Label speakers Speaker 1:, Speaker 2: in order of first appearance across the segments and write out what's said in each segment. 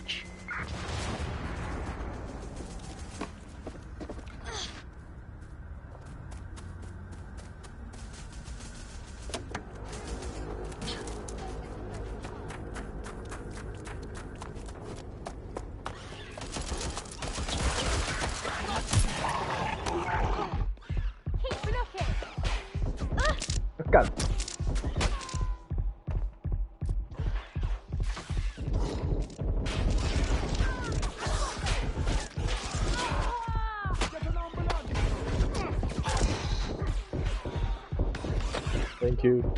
Speaker 1: much.
Speaker 2: 干！ Thank you.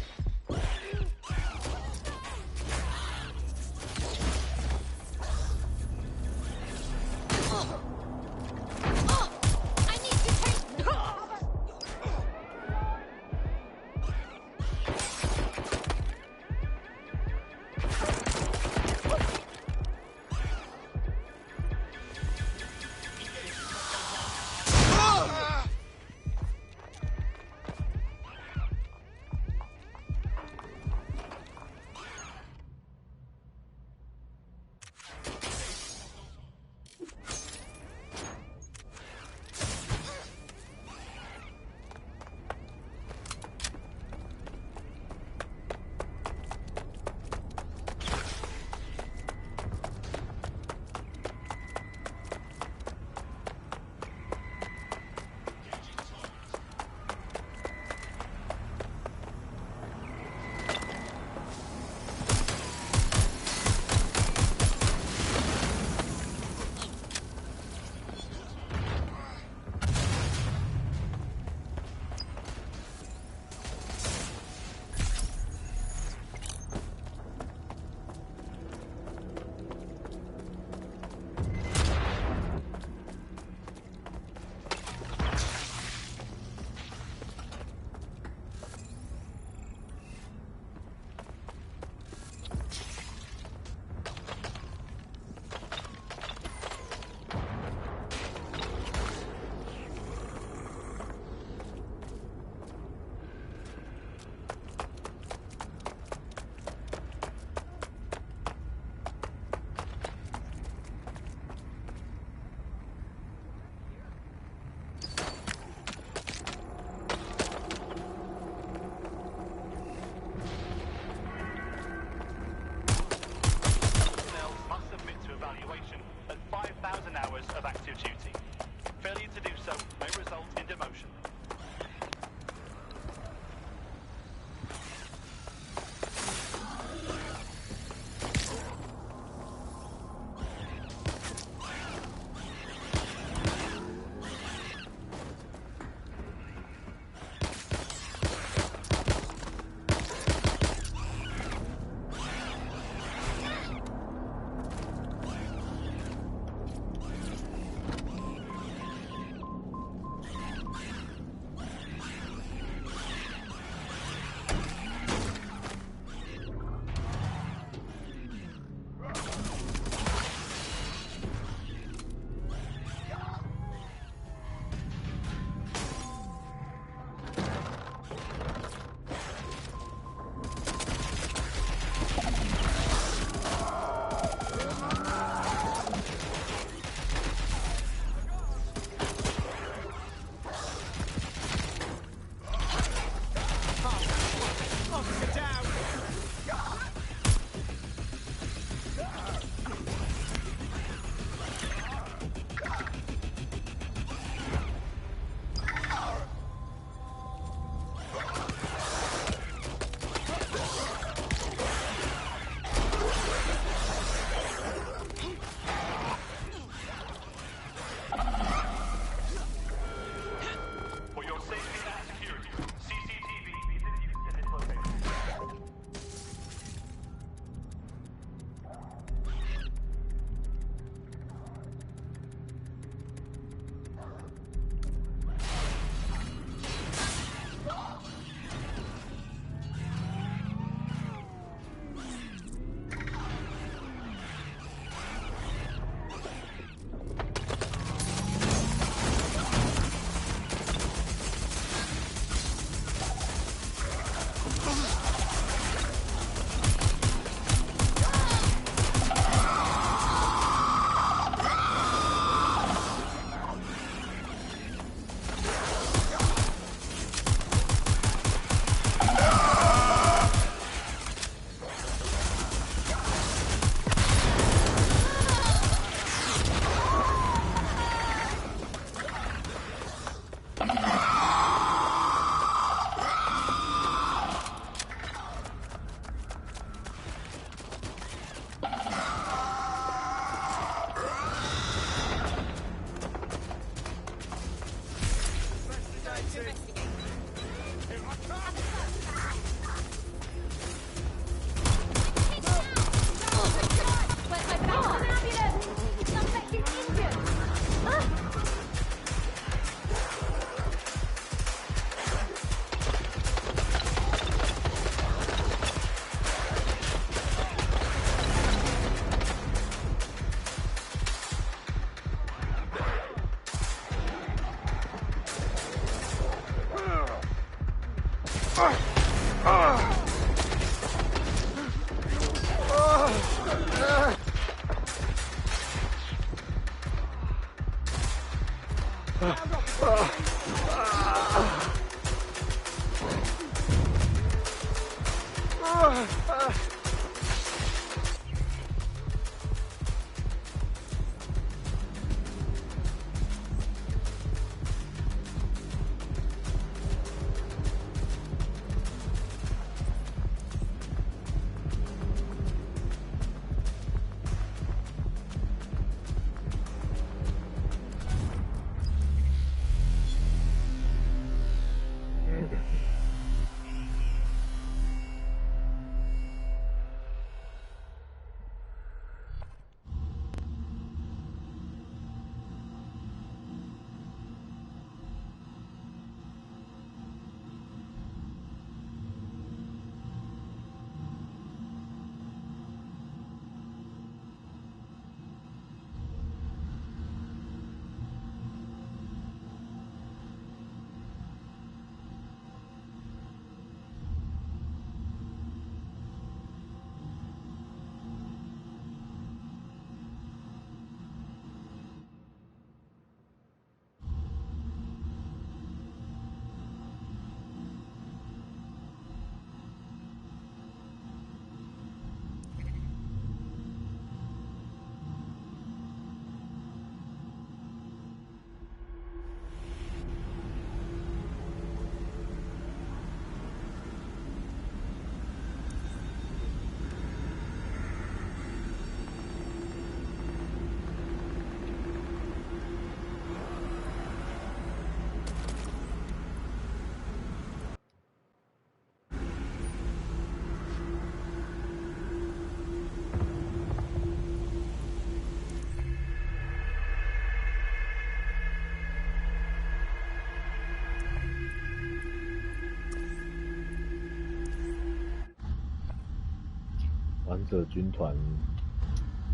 Speaker 2: 王者军团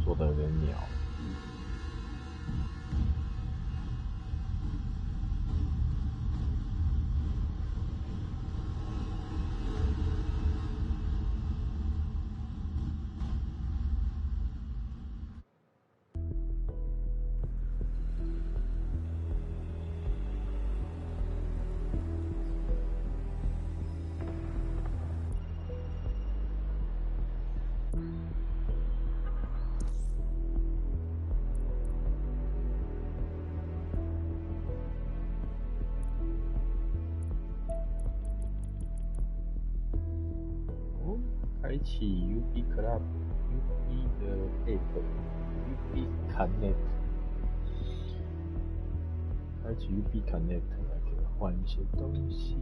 Speaker 2: 做的有点鸟。开启 UB Club UB 的 App UB Connect， 开启 UB Connect 来给它换一些东西。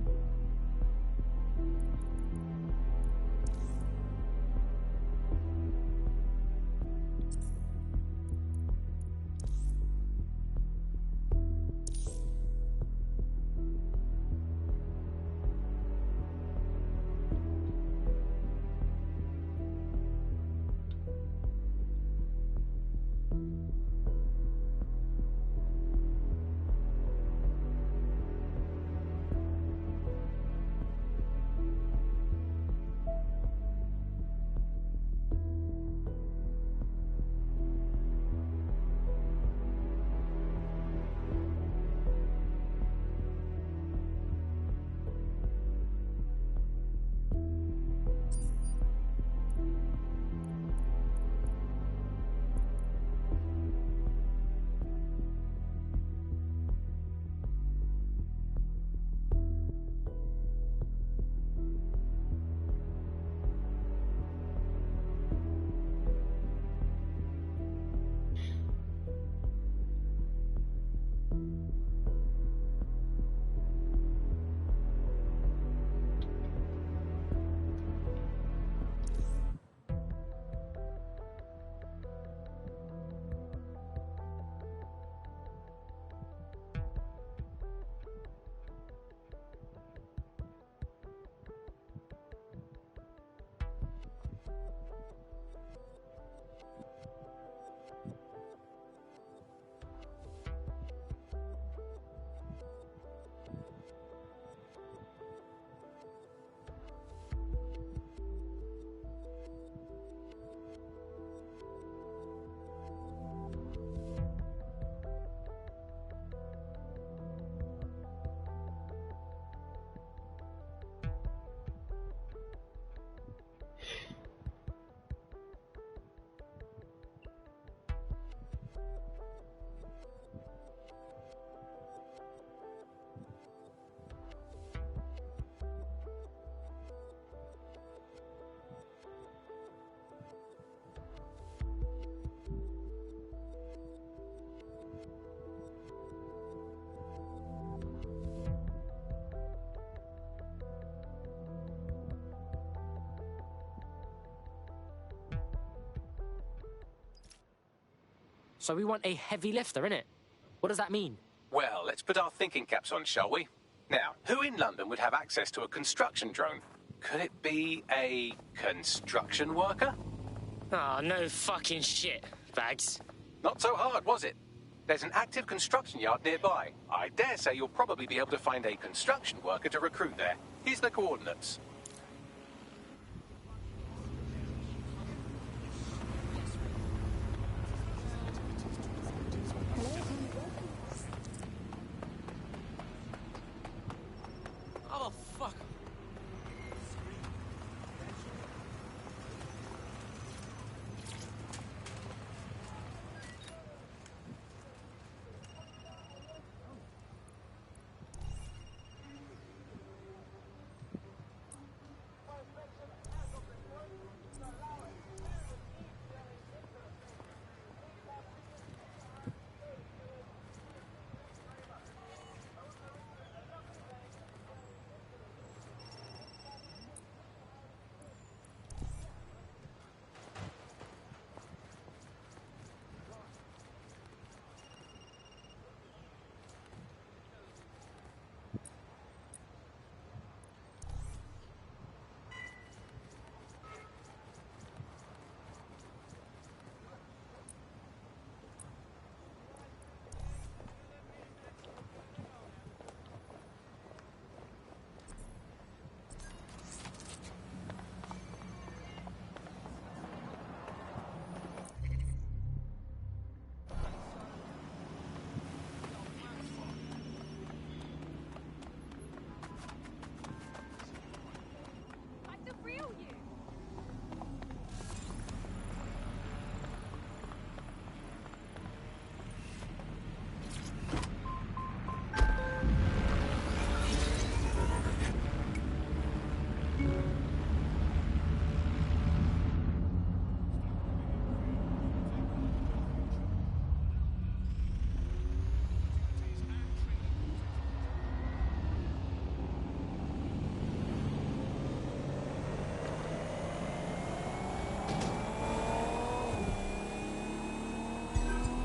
Speaker 1: So we want a heavy lifter, innit? What does that mean?
Speaker 3: Well, let's put our thinking caps on, shall we? Now, who in London would have access to a construction drone? Could it be a construction worker?
Speaker 1: Oh, no fucking shit, Bags.
Speaker 3: Not so hard, was it? There's an active construction yard nearby. I dare say you'll probably be able to find a construction worker to recruit there. Here's the coordinates.
Speaker 1: Oh, fuck.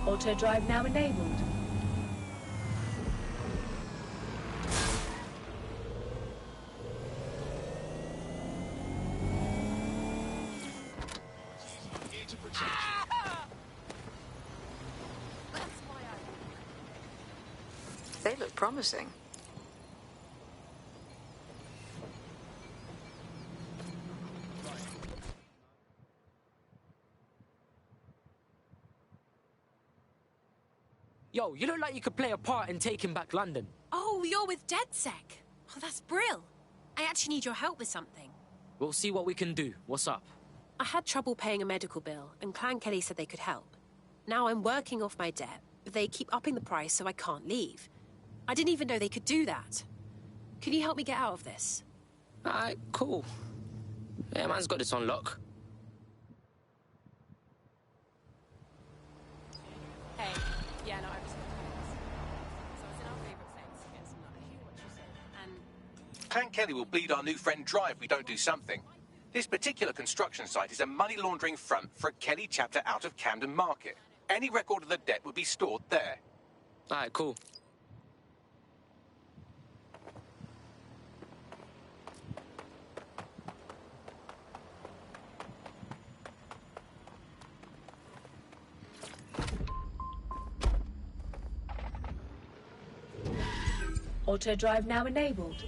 Speaker 4: Auto drive now enabled.
Speaker 5: They look promising.
Speaker 1: Yo, you look like you could play a part in taking back London.
Speaker 6: Oh, you're with DedSec. Oh, that's brill. I actually need your help with something.
Speaker 1: We'll see what we can do. What's up?
Speaker 6: I had trouble paying a medical bill, and Clan Kelly said they could help. Now I'm working off my debt, but they keep upping the price so I can't leave. I didn't even know they could do that. Can you help me get out of this?
Speaker 1: Alright, cool. Yeah, man's got this on lock.
Speaker 6: Hey, yeah, no, I was so it's in our favourite place to get some luck. I hear what you said. And
Speaker 3: Clan Kelly will bleed our new friend dry if we don't do something. This particular construction site is a money laundering front for a Kelly chapter out of Camden Market. Any record of the debt would be stored there.
Speaker 1: Alright, cool.
Speaker 4: Auto drive now enabled.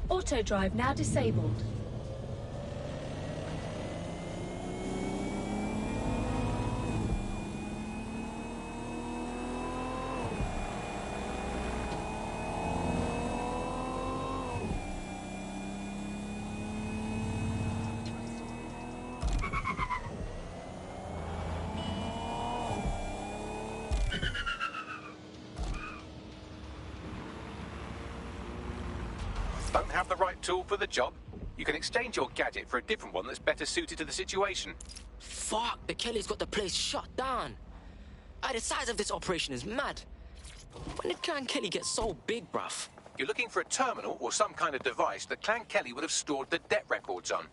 Speaker 4: Auto drive now disabled.
Speaker 3: Don't have the right tool for the job? You can exchange your gadget for a different one that's better suited to the situation.
Speaker 1: Fuck, the Kellys got the place shut down. The size of this operation is mad. When did Clan Kelly get so big, bruv?
Speaker 3: You're looking for a terminal or some kind of device that Clan Kelly would have stored the debt records on.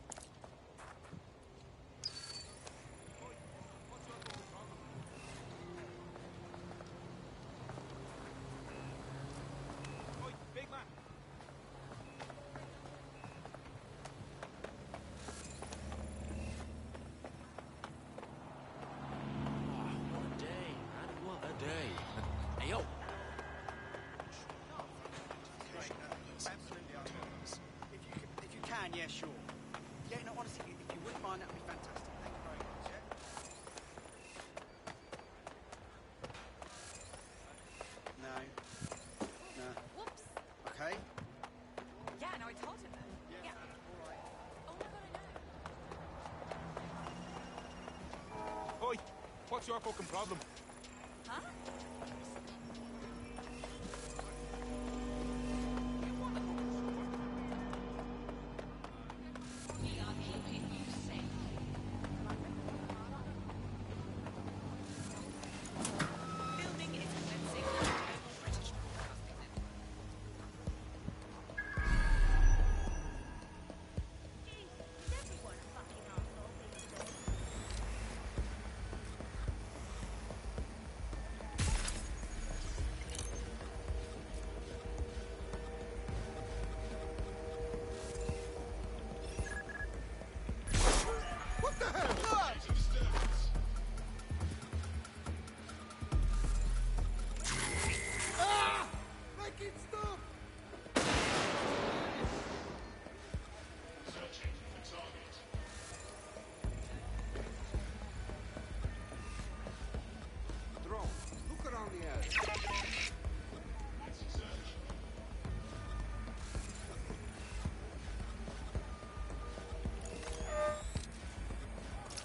Speaker 7: Yeah, sure. Yeah, no, honestly, if you wouldn't mind, that'd be fantastic. Thank you very much, yeah? No. Whoops. Okay.
Speaker 8: Yeah, no, I told him that. Yeah.
Speaker 7: All right.
Speaker 8: Oh my god, I know.
Speaker 9: Oi, what's your fucking problem?
Speaker 8: Huh?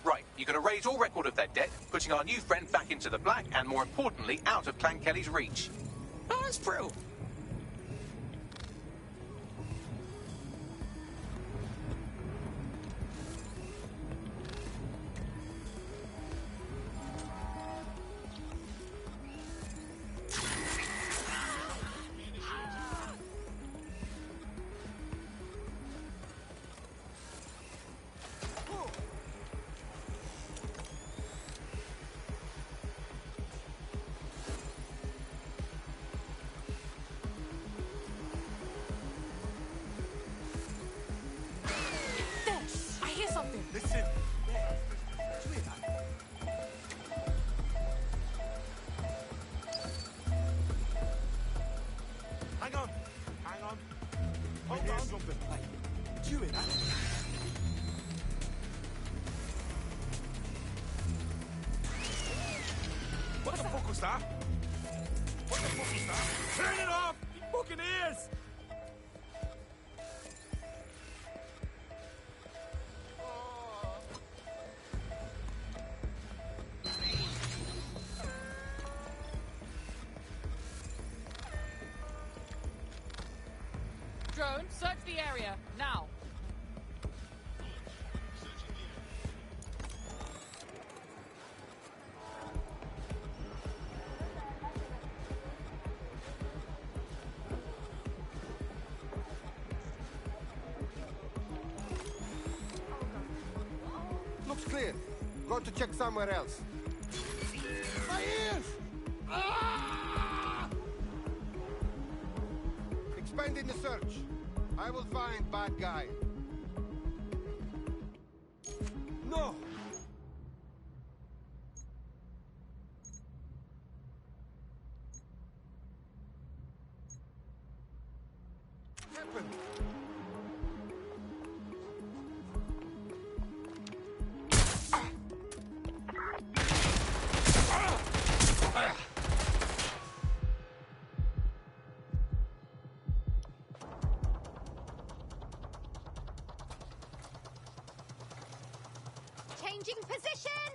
Speaker 3: Right, you can erase all record of that debt, putting our new friend back into the black and, more importantly, out of Clan Kelly's reach.
Speaker 1: Oh, that's brilliant.
Speaker 9: Listen. Hang on. Hang on. Hold on. Something.
Speaker 7: Hey, did you hear that?
Speaker 9: What the fuck was that? What the fuck was that? Turn it off! You fucking ears!
Speaker 8: Drone, search the area, now.
Speaker 10: Looks clear. Going to check somewhere else. My ears! Ah! Expanding the search. I will find bad guy. No! Happened.
Speaker 8: Changing position!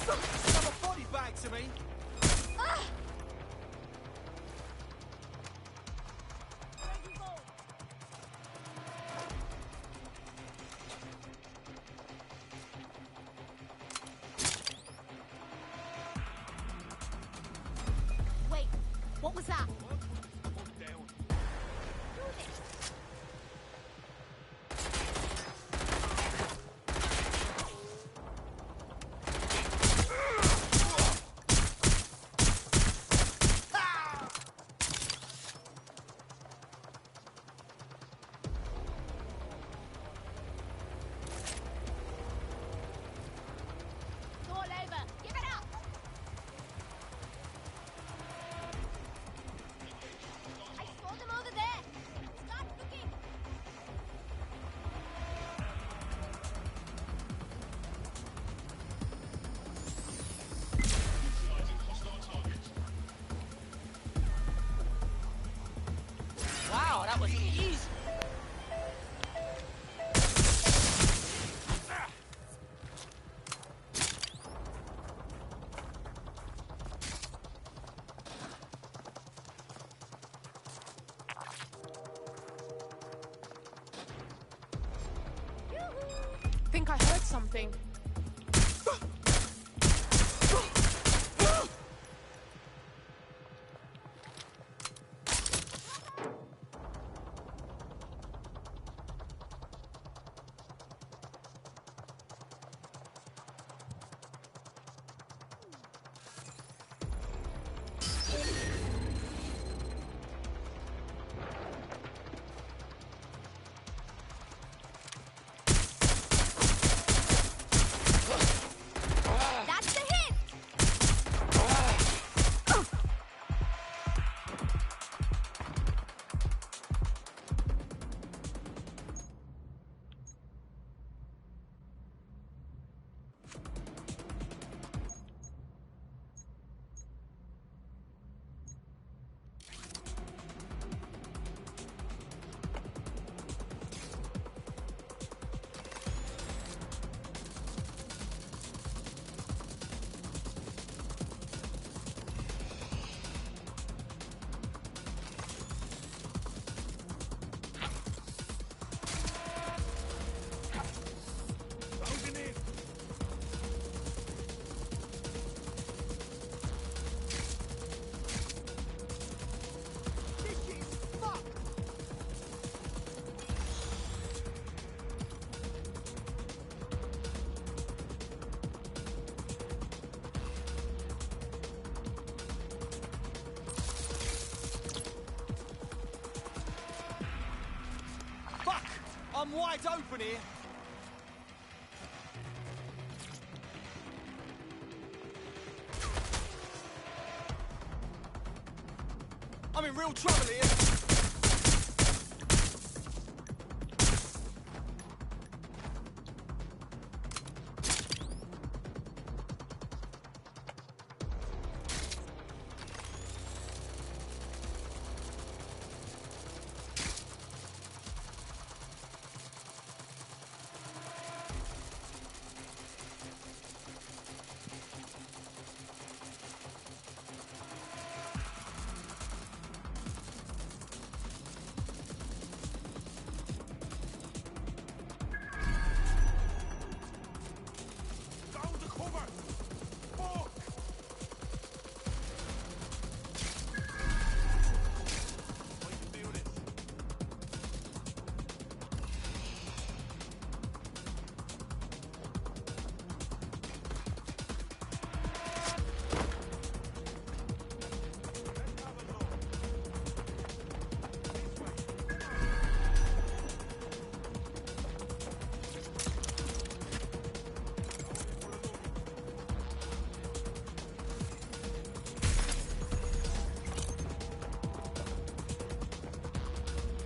Speaker 7: Have a body bag to me.
Speaker 8: up. Wow, that was easy.
Speaker 11: Think I heard something.
Speaker 8: That's the hit!
Speaker 7: Fuck! I'm wide open here. I'm in real trouble here.
Speaker 9: Down to cover! Fuck! I can do this. Let's have a look. This way.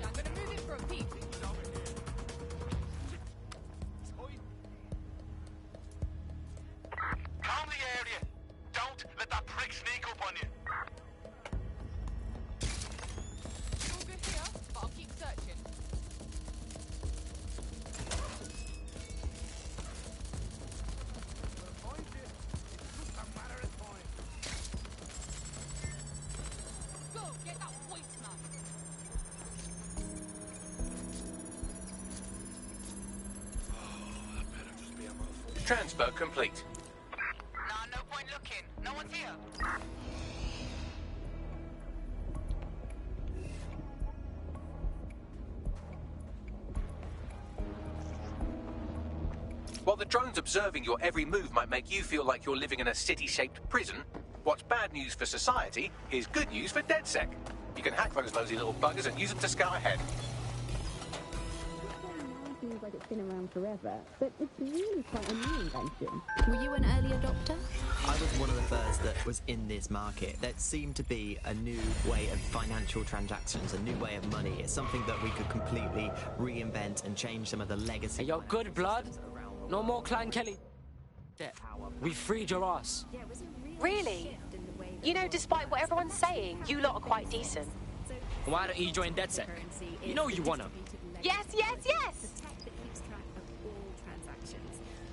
Speaker 8: I'm gonna move it for a peek.
Speaker 9: Calm the area. Don't let that prick sneak up on you.
Speaker 8: All good here, but I'll keep searching.
Speaker 9: Find it. It's just a matter of time.
Speaker 8: Go, get that waste man.
Speaker 9: That better just be a mouthful.
Speaker 3: Transfer complete.
Speaker 12: Nah, no point looking. No one's here.
Speaker 3: observing your every move might make you feel like you're living in a city-shaped prison, what's bad news for society is good news for DedSec. You can hack those nosy little buggers and use them to scout ahead.
Speaker 12: Seems like it's been around forever, but it's really quite a new invention. Were you an early adopter?
Speaker 13: I was one of the first that was in this market. There seemed to be a new way of financial transactions, a new way of money. It's something that we could completely reinvent and change some of the legacy.
Speaker 1: Hey, yo, good blood. No more Clan Kelly. We freed your ass.
Speaker 6: Really? You know, despite what everyone's saying, you lot are quite decent.
Speaker 1: Why don't you join DedSec? You know you wanna.
Speaker 6: Yes, yes, yes!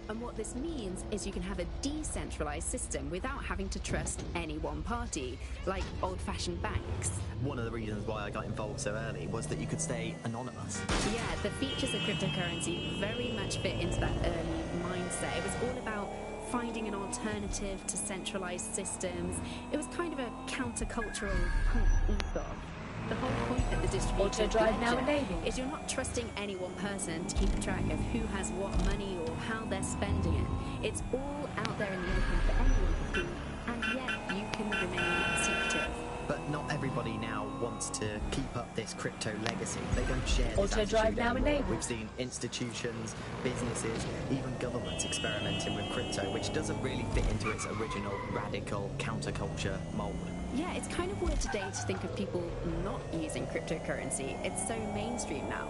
Speaker 12: And what this means is you can have a decentralized system without having to trust any one party, like old-fashioned banks.
Speaker 13: One of the reasons why I got involved so early was that you could stay anonymous.
Speaker 12: Yeah, the features of cryptocurrency very much fit into that early mindset. It was all about finding an alternative to centralized systems. It was kind of a countercultural ethos. The whole point of the distributed
Speaker 4: Auto-drive now
Speaker 12: ledger
Speaker 4: enabled.
Speaker 12: is you're not trusting any one person to keep track of who has what money or how they're spending it. It's all out there in the open for anyone to see, and yet you can remain secretive.
Speaker 13: But not everybody now wants to keep up this crypto legacy. They don't share this
Speaker 4: Auto-drive
Speaker 13: attitude
Speaker 4: now
Speaker 13: anymore.
Speaker 4: enabled.
Speaker 13: We've seen institutions, businesses, even governments experimenting with crypto, which doesn't really fit into its original radical counterculture mold.
Speaker 12: Yeah, it's kind of weird today to think of people not using cryptocurrency. It's so mainstream now.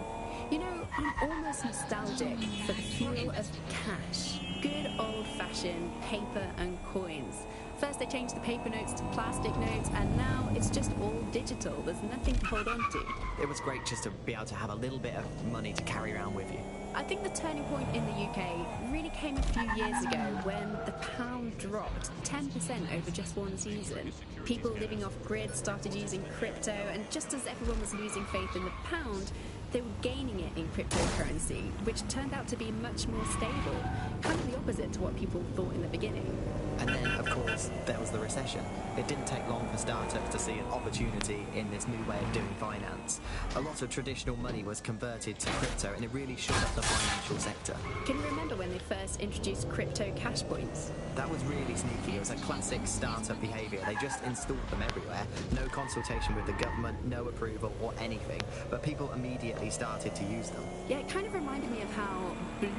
Speaker 12: You know, I'm almost nostalgic for the feel of cash. Good old-fashioned paper and coins. First they changed the paper notes to plastic notes, and now it's just all digital. There's nothing to hold on to.
Speaker 13: It was great just to be able to have a little bit of money to carry around with you.
Speaker 12: I think the turning point in the UK really came a few years ago when the pound dropped 10% over just one season. People living off grid started using crypto, and just as everyone was losing faith in the pound, they were gaining it in cryptocurrency, which turned out to be much more stable. Kind of the opposite to what people thought in the beginning.
Speaker 13: And then, of course, there was the recession. It didn't take long for startups to see an opportunity in this new way of doing finance. A lot of traditional money was converted to crypto, and it really shook up the financial sector.
Speaker 12: Can you remember when they first introduced crypto cash points?
Speaker 13: That was really sneaky. It was a classic startup behaviour. They just installed them everywhere. No consultation with the government, no approval or anything. But people immediately started to use them.
Speaker 12: Yeah, it kind of reminded me of how Blue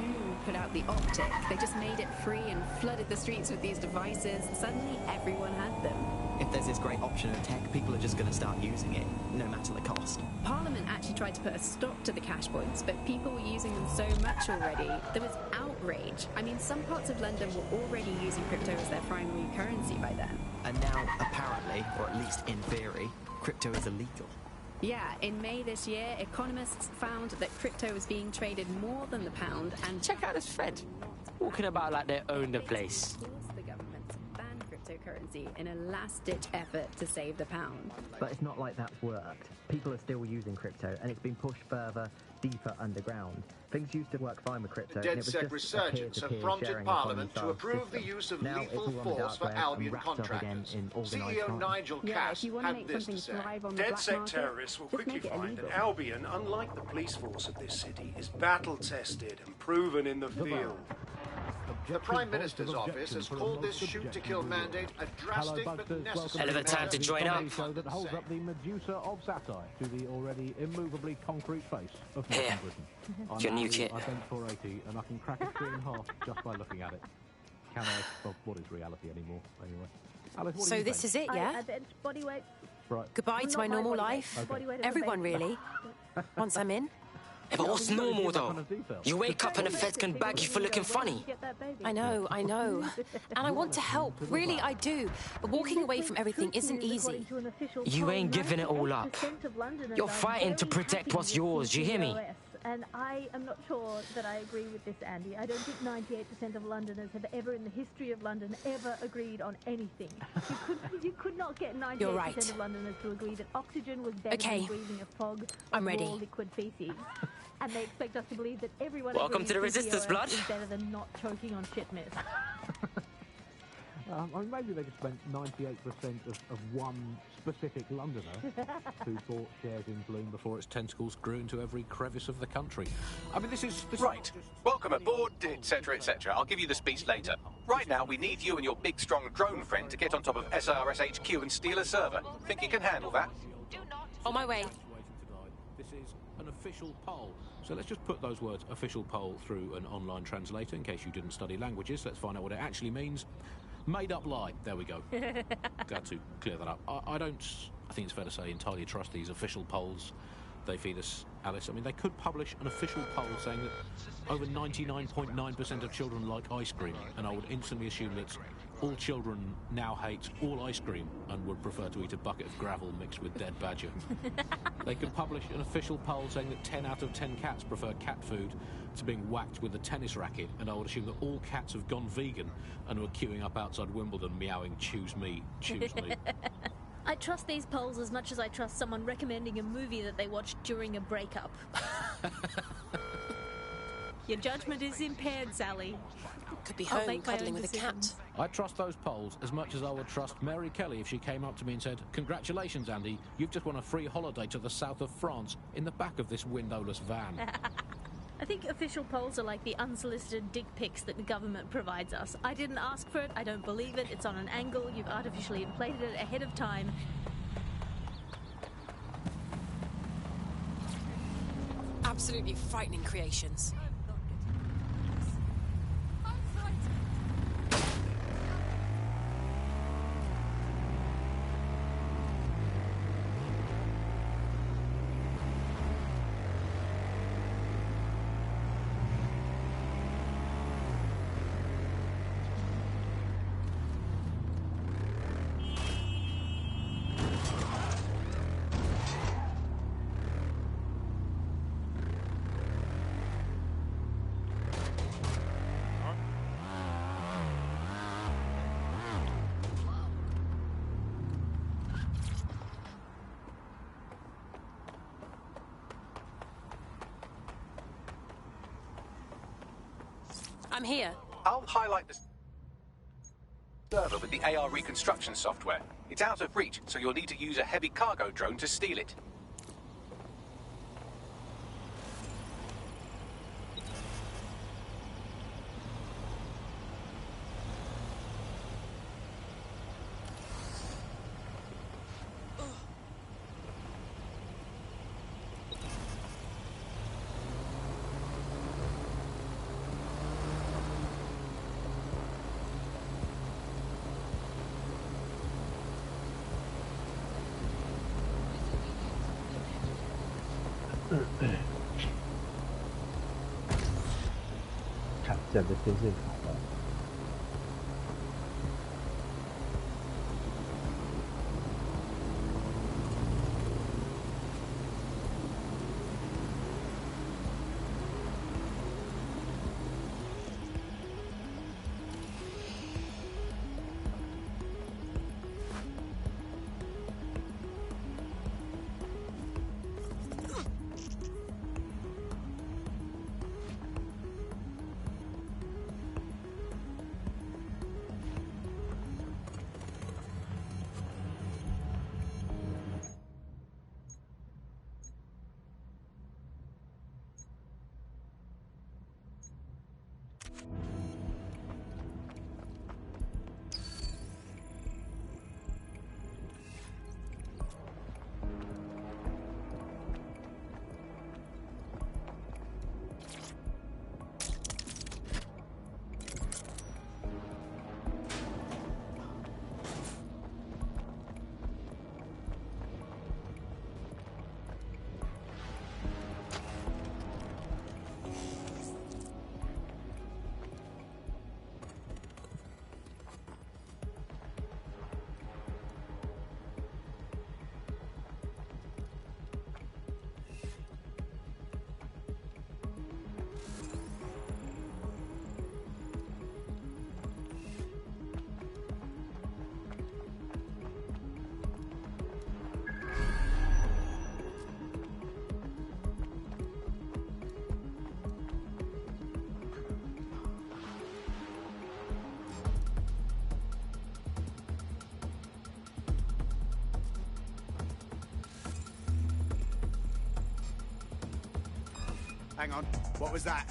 Speaker 12: put out the Optic. They just made it free and flooded the streets with these devices. Suddenly everyone had them.
Speaker 13: If there's this great option of tech, people are just going to start using it, no matter the cost.
Speaker 12: Parliament actually tried to put a stop to the cash points, but people were using them so much already. There was outrage. I mean, some parts of London were already using crypto as their primary currency by then.
Speaker 13: And now, apparently, or at least in theory, crypto is illegal.
Speaker 12: Yeah, in May this year, economists found that crypto was being traded more than the pound, and
Speaker 1: Check out this Fed. Talking about like they own the place.
Speaker 12: the government to ban cryptocurrency in a last-ditch effort to save the pound.
Speaker 13: But it's not like that's worked. People are still using crypto, and it's been pushed further, deeper underground. Things used to work fine with crypto,
Speaker 14: The
Speaker 13: and it was
Speaker 14: DedSec
Speaker 13: just
Speaker 14: resurgence have prompted Parliament to approve the use of lethal force for Albion contractors. CEO Nigel Cass had this to say.
Speaker 15: DedSec terrorists will quickly find that Albion, unlike the police force of this city, is battle-tested and proven in the field.
Speaker 14: The Prime Minister's office has called this shoot-to-kill mandate a drastic but necessary
Speaker 1: Hell of a time to join up.
Speaker 2: That holds up the Medusa of satire to the already immovably concrete face of
Speaker 1: Here.
Speaker 2: modern Britain.
Speaker 1: Your new kit.
Speaker 2: I bent 480 and I can crack a tree in half just by looking at it. Can I? Well, what is reality anymore, anyway? Alice, what do
Speaker 6: So
Speaker 2: you
Speaker 6: this
Speaker 2: think?
Speaker 6: is it, yeah?
Speaker 16: Body weight.
Speaker 2: Right.
Speaker 6: Goodbye to my normal life.
Speaker 2: Okay.
Speaker 6: Everyone, really. Once I'm in.
Speaker 1: Yeah, but what's normal though? You wake up and the feds can bag you for looking funny.
Speaker 6: I know. And I want to help, really I do. But walking away from everything isn't easy.
Speaker 1: You ain't giving it all up. You're fighting to protect what's yours, do you hear me?
Speaker 16: And I am not sure that I agree with this, Andy. I don't think 98% of Londoners have ever in the history of London ever agreed on anything. You could not get 98% of Londoners to agree that oxygen was better than breathing a fog of raw liquid feces. And they expect us to believe that everyone
Speaker 1: Welcome
Speaker 16: agrees
Speaker 1: to the resistance,
Speaker 16: PCOS
Speaker 1: blood.
Speaker 16: is better than not choking on shit mist.
Speaker 17: I mean, maybe they just spent 98% of one specific Londoner who bought shares in Bloom before its tentacles grew into every crevice of the country. I mean, this is
Speaker 3: right. Welcome aboard, etc., etc. I'll give you the speech later. Right now, we need you and your big, strong drone friend to get on top of SRS HQ and steal a server. Think you can handle that?
Speaker 6: On my way.
Speaker 17: This is an official poll. So let's just put those words official poll through an online translator in case you didn't study languages. Let's find out what it actually means. Made up lie. There we go. Glad to clear that up. I think it's fair to say, entirely trust these official polls they feed us, Alice. I mean, they could publish an official poll saying that over 99.9% of children like ice cream, and I would instantly assume that all children now hate all ice cream and would prefer to eat a bucket of gravel mixed with dead badger. They could publish an official poll saying that 10 out of 10 cats prefer cat food to being whacked with a tennis racket, and I would assume that all cats have gone vegan and were queuing up outside Wimbledon meowing, choose me, choose me.
Speaker 16: I trust these polls as much as I trust someone recommending a movie that they watched during a breakup. Your judgment is impaired, Sally.
Speaker 6: Could be home cuddling with a cat.
Speaker 17: I trust those polls as much as I would trust Mary Kelly if she came up to me and said, "Congratulations, Andy, you've just won a free holiday to the south of France in the back of this windowless van."
Speaker 16: I think official polls are like the unsolicited dick pics that the government provides us. I didn't ask for it, I don't believe it, it's on an angle, you've artificially inflated it ahead of time.
Speaker 6: Absolutely frightening creations. I'm here.
Speaker 3: I'll highlight the server with the AR reconstruction software. It's out of reach, so you'll need to use a heavy cargo drone to steal it.
Speaker 2: 看，这样的天线卡了。
Speaker 7: Hang on. What was that?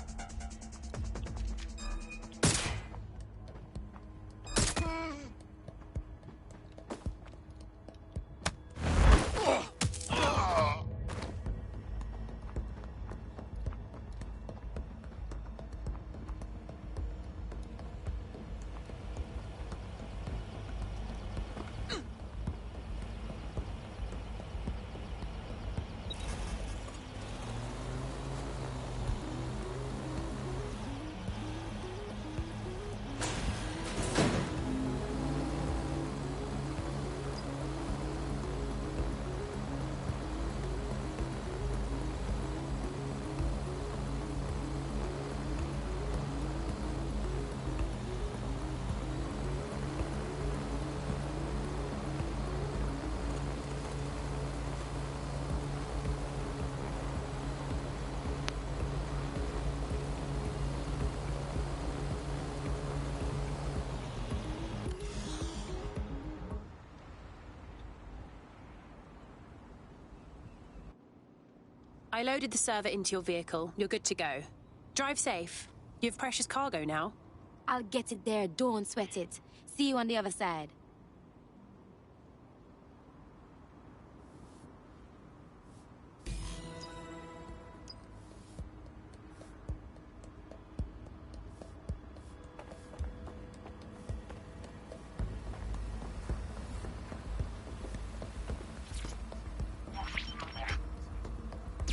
Speaker 6: I loaded the server into your vehicle. You're good to go. Drive safe. You have precious cargo now.
Speaker 18: I'll get it there. Don't sweat it. See you on the other side.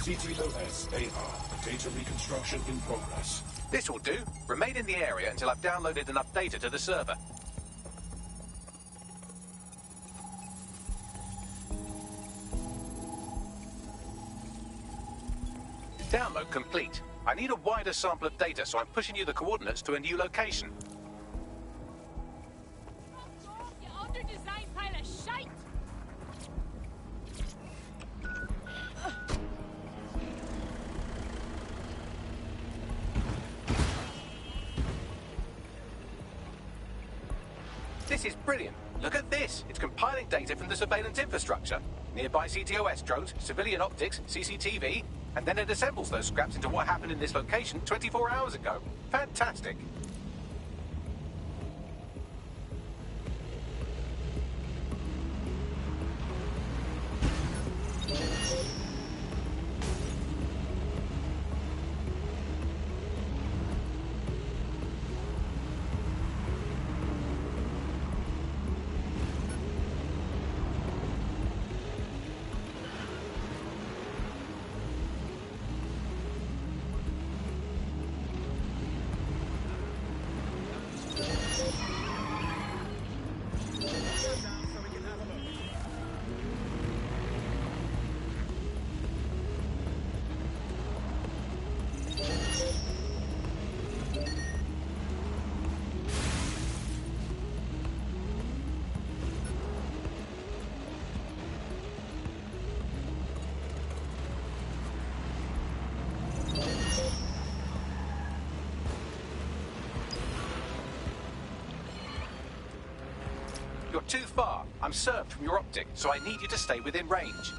Speaker 9: CTOS AR. Data reconstruction in progress.
Speaker 3: This will do. Remain in the area until I've downloaded enough data to the server. Download complete. I need a wider sample of data, so I'm pushing you the coordinates to a new location.
Speaker 8: You under-designed pile of shite!
Speaker 3: This is brilliant. Look at this. It's compiling data from the surveillance infrastructure. Nearby CTOS drones, civilian optics, CCTV, and then it assembles those scraps into what happened in this location 24 hours ago. Fantastic. You're too far. I'm served from your optic, so I need you to stay within range.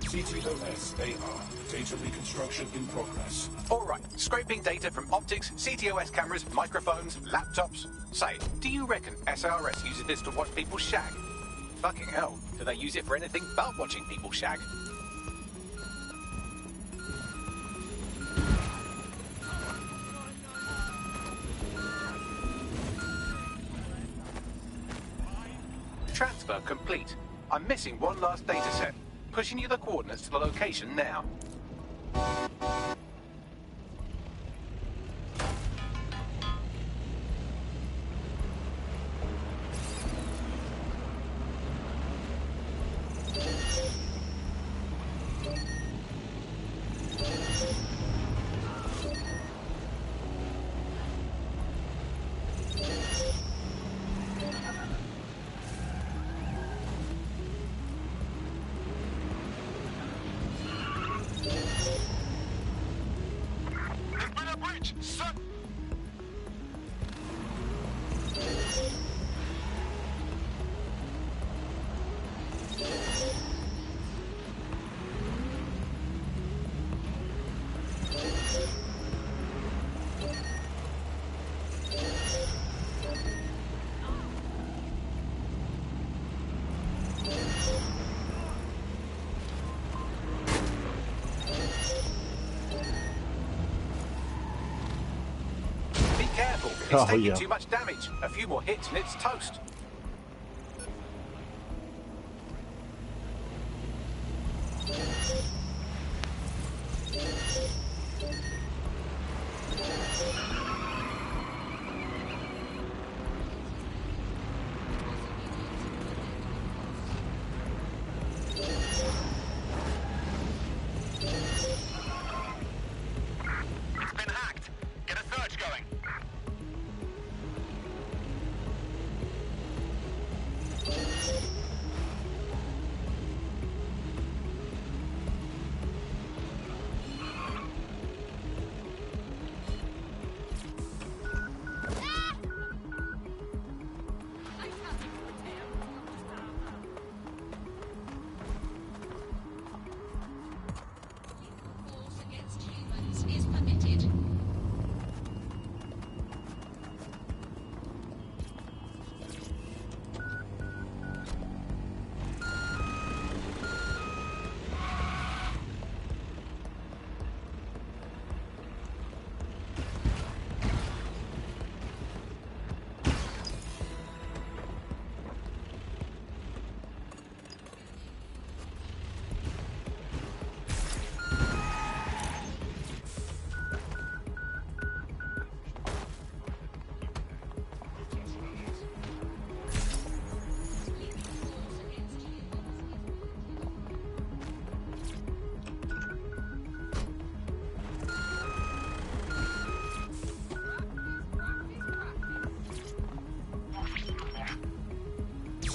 Speaker 9: CTOS AR. Data reconstruction in progress.
Speaker 3: All right, scraping data from optics, CTOS cameras, microphones, laptops. Say, do you reckon SRS uses this to watch people shag? Fucking hell, do they use it for anything but watching people shag? Transfer complete. I'm missing one last data set. Pushing you the coordinates to the location now. It's taking too much damage. A few more hits and it's toast.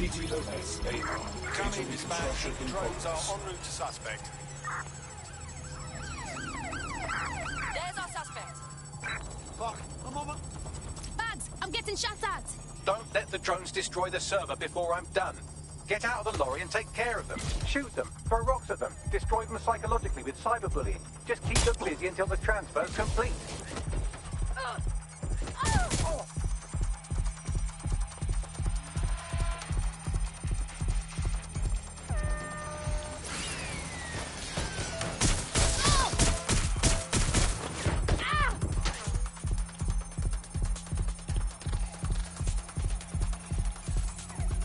Speaker 9: CTOS AR. Coming dispatch. Drones are en route to suspect.
Speaker 8: There's our suspect.
Speaker 7: Fuck, I'm on my...
Speaker 18: Bags, I'm getting shot at.
Speaker 3: Don't let the drones destroy the server before I'm done. Get out of the lorry and take care of them. Shoot them, throw rocks at them, destroy them psychologically with cyberbullying. Just keep them busy until the transfer's complete.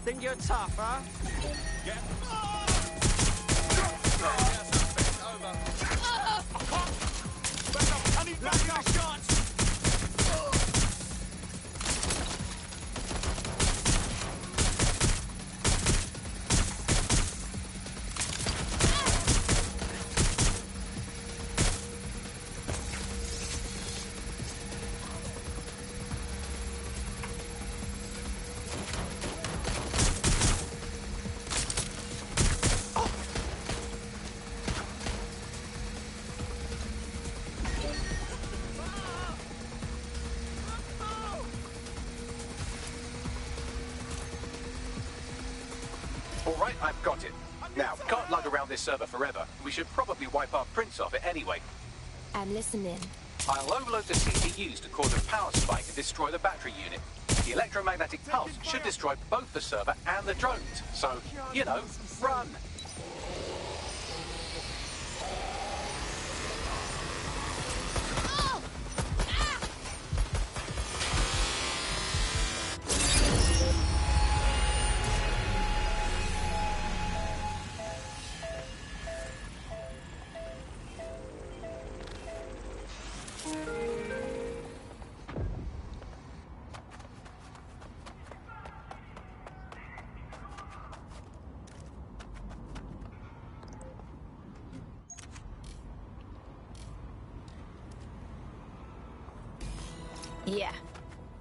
Speaker 7: Think you're tough, huh?
Speaker 9: Get... I need backup shots!
Speaker 3: Alright, I've got it. Now, can't lug around this server forever. We should probably wipe our prints off it anyway.
Speaker 18: I'm listening.
Speaker 3: I'll overload the CPUs to cause a power spike and destroy the battery unit. The electromagnetic pulse should destroy both the server and the drones. So, you know, run!
Speaker 18: Yeah.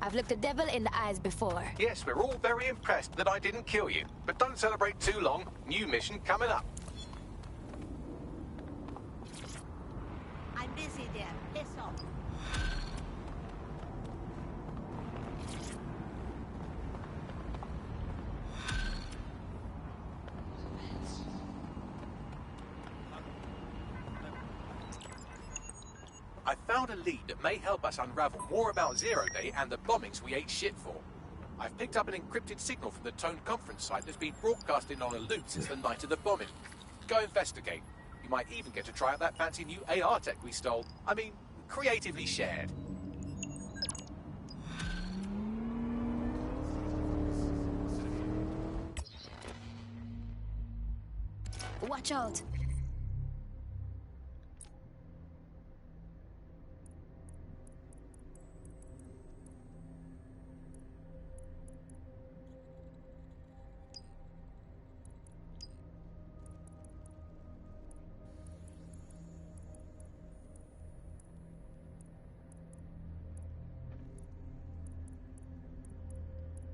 Speaker 18: I've looked the devil in the eyes before.
Speaker 3: Yes, we're all very impressed that I didn't kill you. But don't celebrate too long. New mission coming up.
Speaker 19: I'm busy there. Piss off.
Speaker 3: I found a lead that may help us unravel more about Zero Day and the bombings we ate shit for. I've picked up an encrypted signal from the Tone conference site that's been broadcasting on a loop since the night of the bombing. Go investigate. You might even get to try out that fancy new AR tech we stole. I mean, creatively shared.
Speaker 18: Watch out.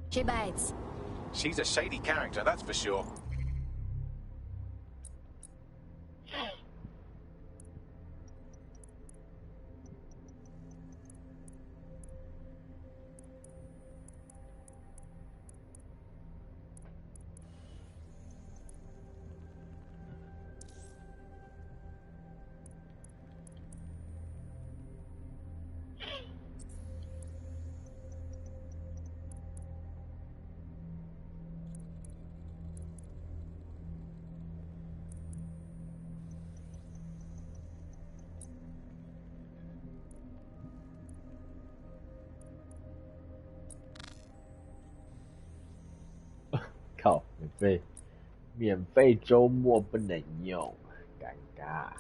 Speaker 18: She bites.
Speaker 3: She's a shady character, that's for sure.
Speaker 2: 靠，免费周末不能用，尴尬。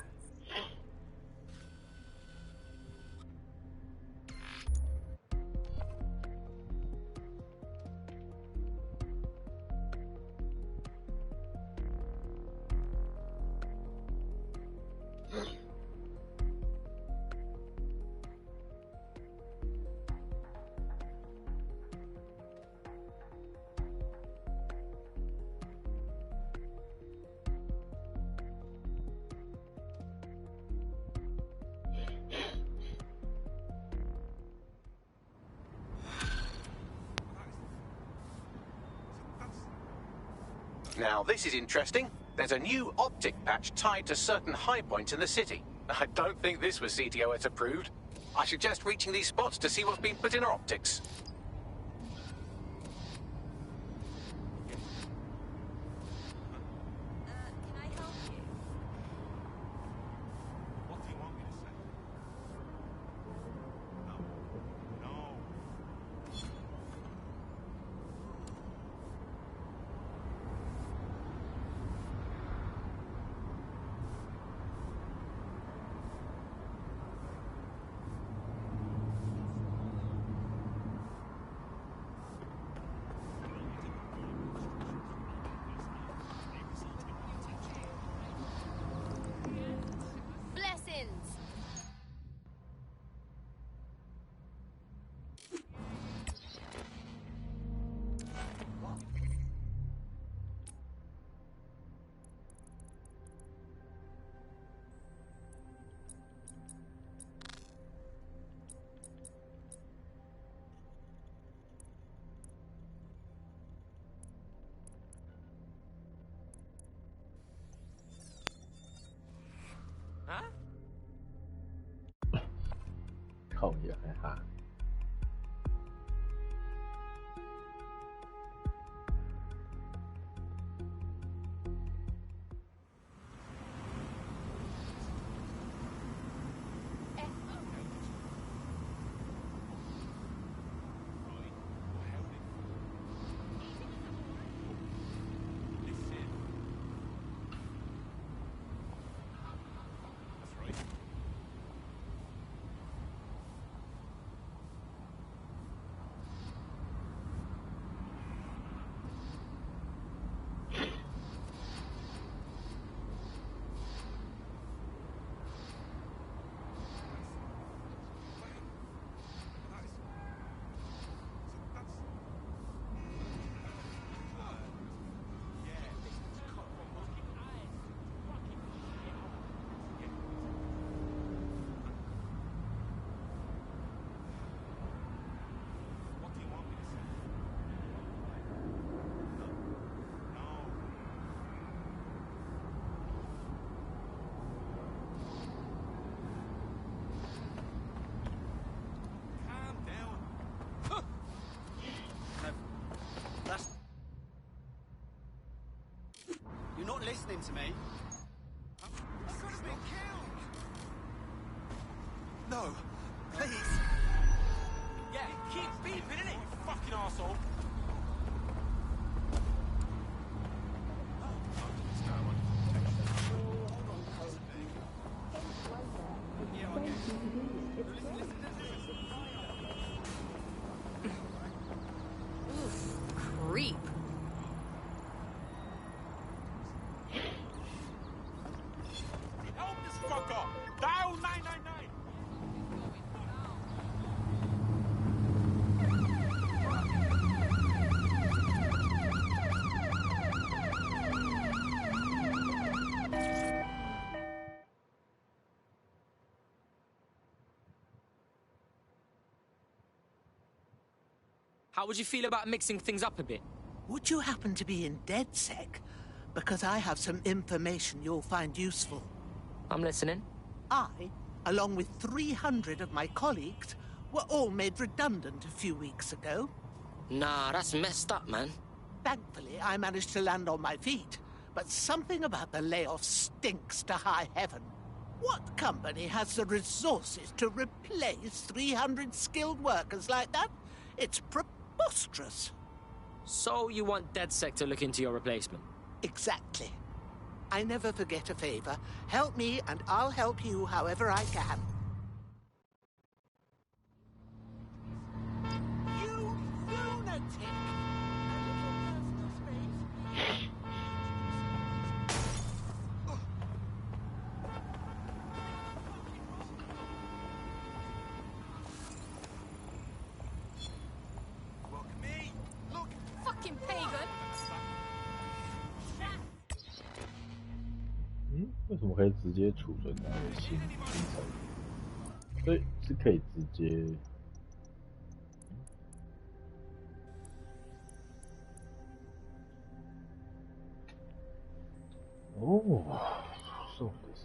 Speaker 3: Now, this is interesting. There's a new optic patch tied to certain high points in the city. I don't think this was CTOS approved. I suggest reaching these spots to see what's been put in our optics. Huh?
Speaker 2: 靠远哈。
Speaker 7: You're not listening to me. I could have been killed. No, please.
Speaker 9: Yeah, keep beeping, innit, you fucking arsehole.
Speaker 1: How would you feel about mixing things up a bit?
Speaker 20: Would you happen to be in DedSec? Because I have some information you'll find useful.
Speaker 1: I'm listening.
Speaker 20: I, along with 300 of my colleagues, were all made redundant a few weeks ago.
Speaker 1: Nah, that's messed up, man.
Speaker 20: Thankfully, I managed to land on my feet, but something about the layoff stinks to high heaven. What company has the resources to replace 300 skilled workers like that? It's preposterous.
Speaker 1: So you want DedSec to look into your replacement?
Speaker 20: Exactly. I never forget a favor. Help me and I'll help you however I can. You lunatic!
Speaker 8: Fucking pagan!
Speaker 2: 为什么可以直接储存它的新程？所以是可以直接。哦，そうです。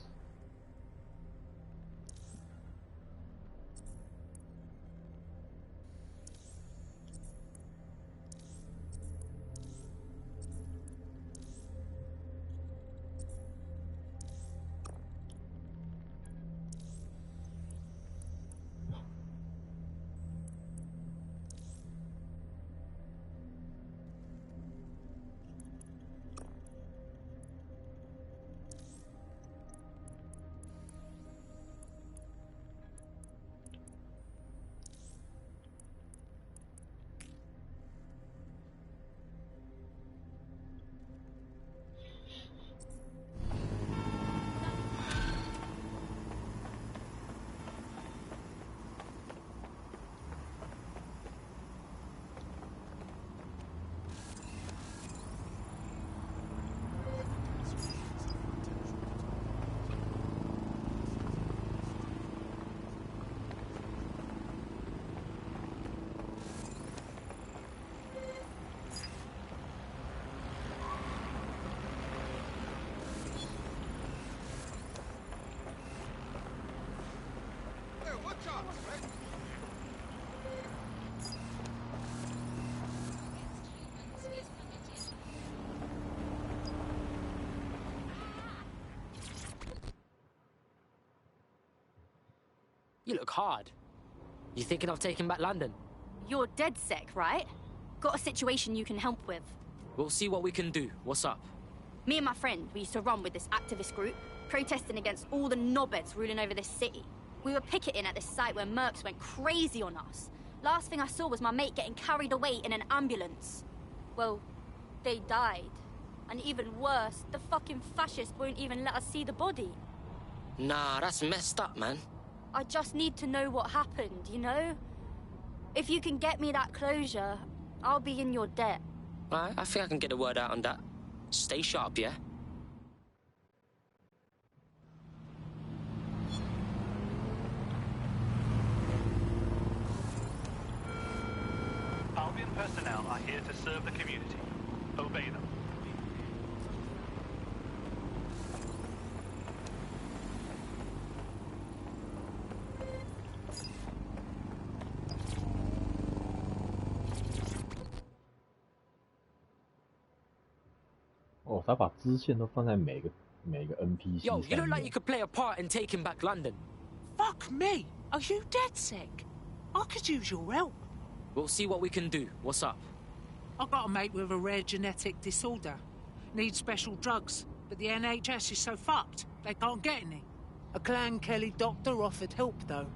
Speaker 1: You look hard. You thinking of taking back London?
Speaker 21: You're DedSec, right? Got a situation you can help with.
Speaker 1: We'll see what we can do. What's up?
Speaker 21: Me and my friend, we used to run with this activist group, protesting against all the knobheads ruling over this city. We were picketing at this site where mercs went crazy on us. Last thing I saw was my mate getting carried away in an ambulance. Well, they died. And even worse, the fucking fascists won't even let us see the body.
Speaker 1: Nah, that's messed up, man.
Speaker 21: I just need to know what happened, you know? If you can get me that closure, I'll be in your debt.
Speaker 1: Alright, I think I can get a word out on that. Stay sharp, yeah?
Speaker 22: Albion personnel are here to serve the community. Obey them.
Speaker 2: 哦，他把支线都放在每个 NPC
Speaker 1: Yo, you look
Speaker 2: 上
Speaker 1: like
Speaker 2: 面
Speaker 1: you could play a part in taking back London.
Speaker 20: Fuck me! Are you DedSec? I could use your help.
Speaker 1: We'll see what we can do. What's up?
Speaker 20: I've got a mate with a rare genetic disorder. Needs special drugs, but the NHS is so fucked, they can't get any. A Clan Kelly doctor offered help, though.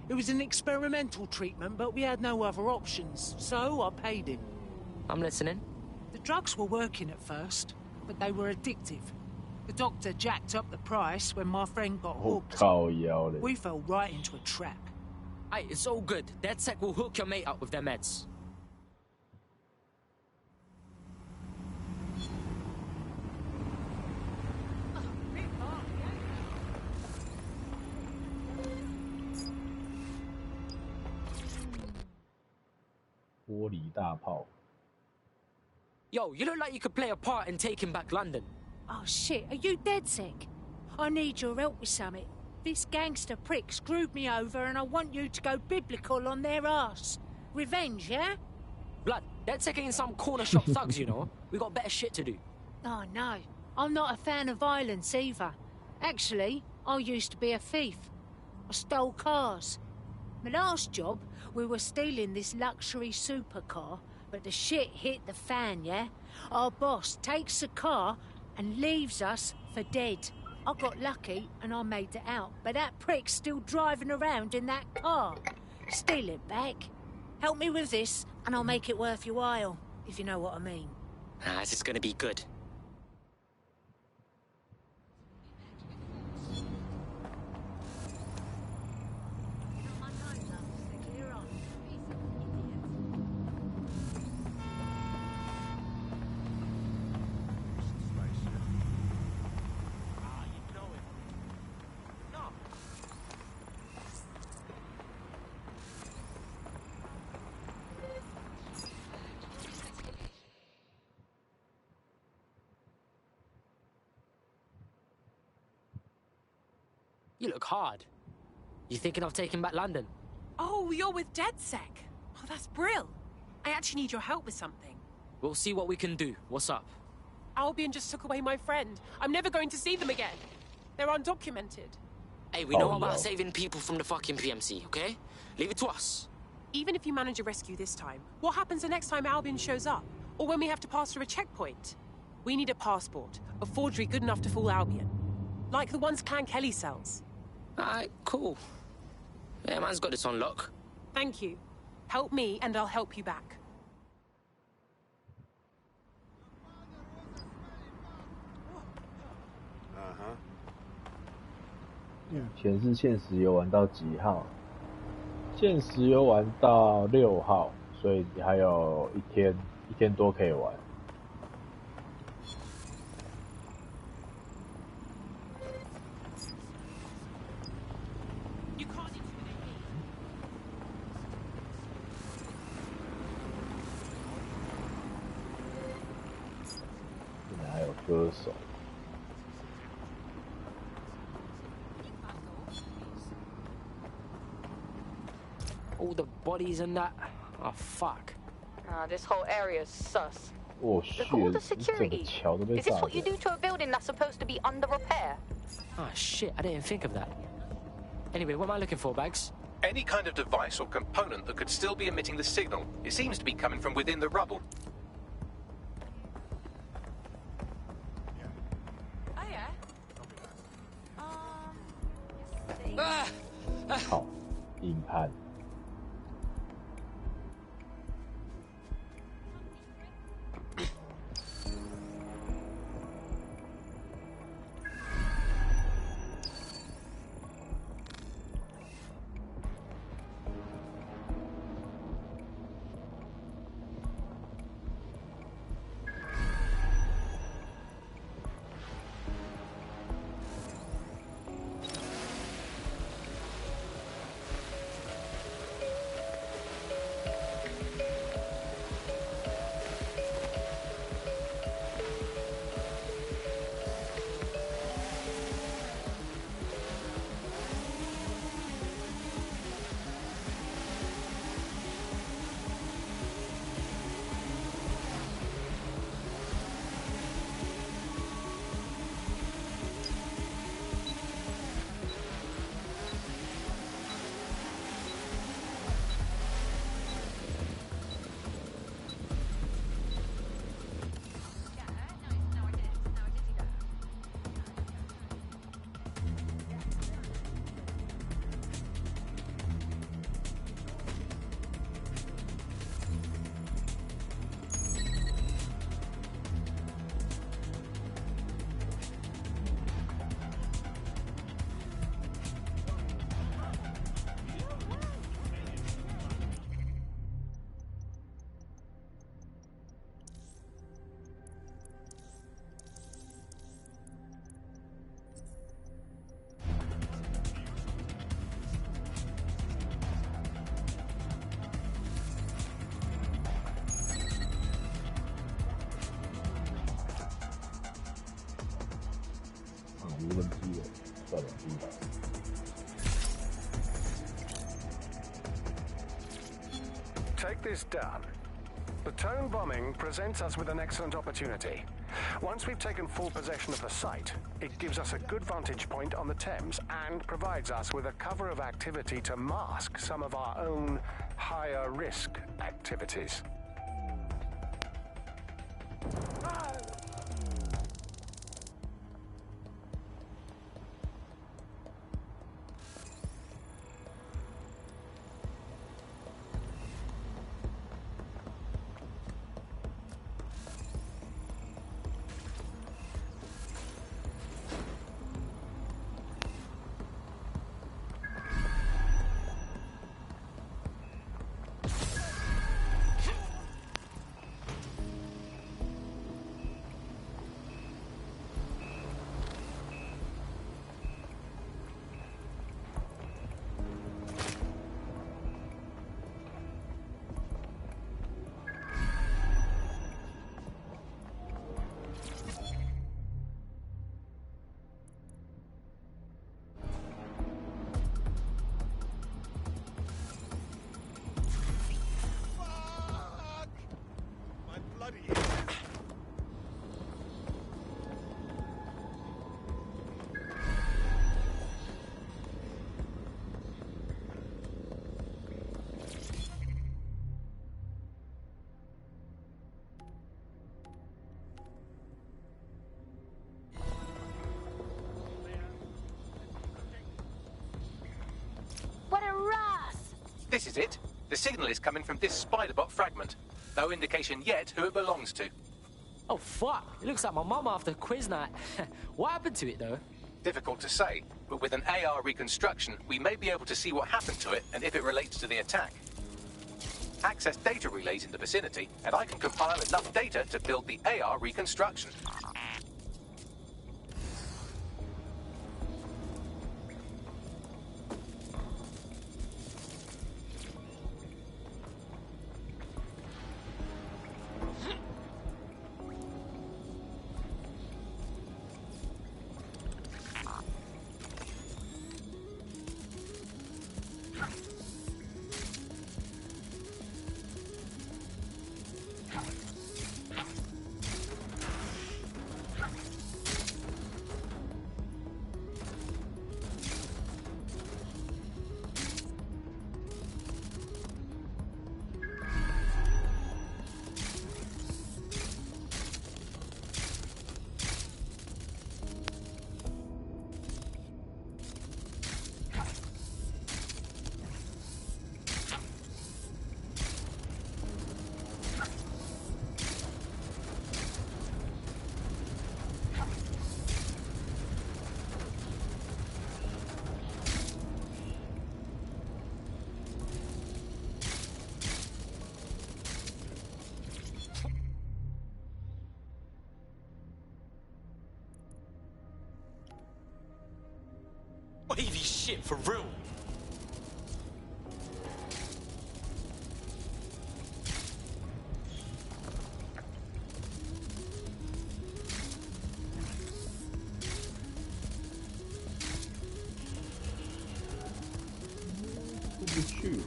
Speaker 20: It was an experimental treatment, but we had no other options, so I paid him.
Speaker 1: I'm listening.
Speaker 20: The drugs were working at first, but they were addictive. The doctor jacked up the price when my friend got hooked. We fell right into a trap.
Speaker 1: Hey, it's all good. DedSec will hook your mate up with their meds.
Speaker 2: 玻璃大炮。
Speaker 1: Yo, you look like you could play a part in taking back London.
Speaker 20: Oh shit, are you dead sick? I need your help with something. This gangster prick screwed me over and I want you to go biblical on their ass. Revenge, yeah?
Speaker 1: Blood, DedSec ain't some corner shop thugs, you know. We got better shit to do.
Speaker 20: Oh no, I'm not a fan of violence either. Actually, I used to be a thief. I stole cars. My last job, we were stealing this luxury supercar, but the shit hit the fan, yeah? Our boss takes the car and leaves us for dead. I got lucky and I made it out, but that prick's still driving around in that car. Steal it back. Help me with this and I'll make it worth your while, if you know what I mean.
Speaker 1: Ah, this is gonna be good. You look hard. You thinking of taking back London?
Speaker 6: Oh, you're with DedSec. Oh, that's brill. I actually need your help with something.
Speaker 1: We'll see what we can do. What's up?
Speaker 6: Albion just took away my friend. I'm never going to see them again. They're undocumented.
Speaker 1: Hey, we know about saving people from the fucking PMC, okay? Leave it to us.
Speaker 6: Even if you manage a rescue this time, what happens the next time Albion shows up? Or when we have to pass through a checkpoint? We need a passport, a forgery good enough to fool Albion. Like the ones Clan Kelly sells.
Speaker 1: Alright, cool. Yeah, man's got this on lock.
Speaker 6: Thank you. Help me and I'll help you back.
Speaker 2: 前是限时游玩到几号？限时游玩到6号，所以你还有一天多可以玩。现在还有歌手。
Speaker 1: All the bodies and that. Oh, fuck.
Speaker 8: This whole area is sus.
Speaker 2: Oh,
Speaker 8: shit. Look at all the security. Is this what you do to a building that's supposed to be under repair?
Speaker 1: Ah, shit. I didn't think of that. Anyway, what am I looking for, Bags?
Speaker 3: Any kind of device or component that could still be emitting the signal. It seems to be coming from within the rubble.
Speaker 8: Oh, yeah?
Speaker 2: 好，硬盘。
Speaker 1: Hey,
Speaker 2: 无人机了，算了，不打。
Speaker 5: Take this down. The Tone bombing presents us with an excellent opportunity. Once we've taken full possession of the site, it gives us a good vantage point on the Thames and provides us with a cover of activity to mask some of our own higher risk activities.
Speaker 3: This is it. The signal is coming from this spider-bot fragment. No indication yet who it belongs to.
Speaker 1: Oh, fuck. It looks like my mum after quiz night. What happened to it, though?
Speaker 3: Difficult to say, but with an AR reconstruction, we may be able to see what happened to it and if it relates to the attack. Access data relays in the vicinity, and I can compile enough data to build the AR reconstruction.
Speaker 1: Wavy shit, for real.
Speaker 2: Shoot.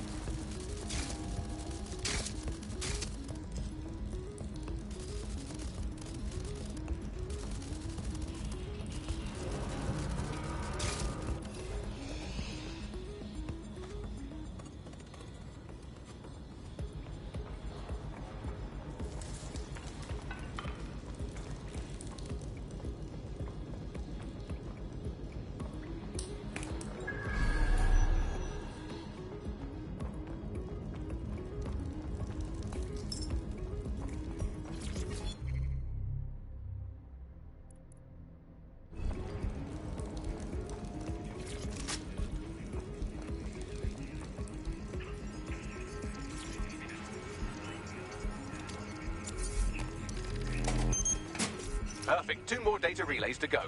Speaker 3: Perfect. 2 more data relays to go.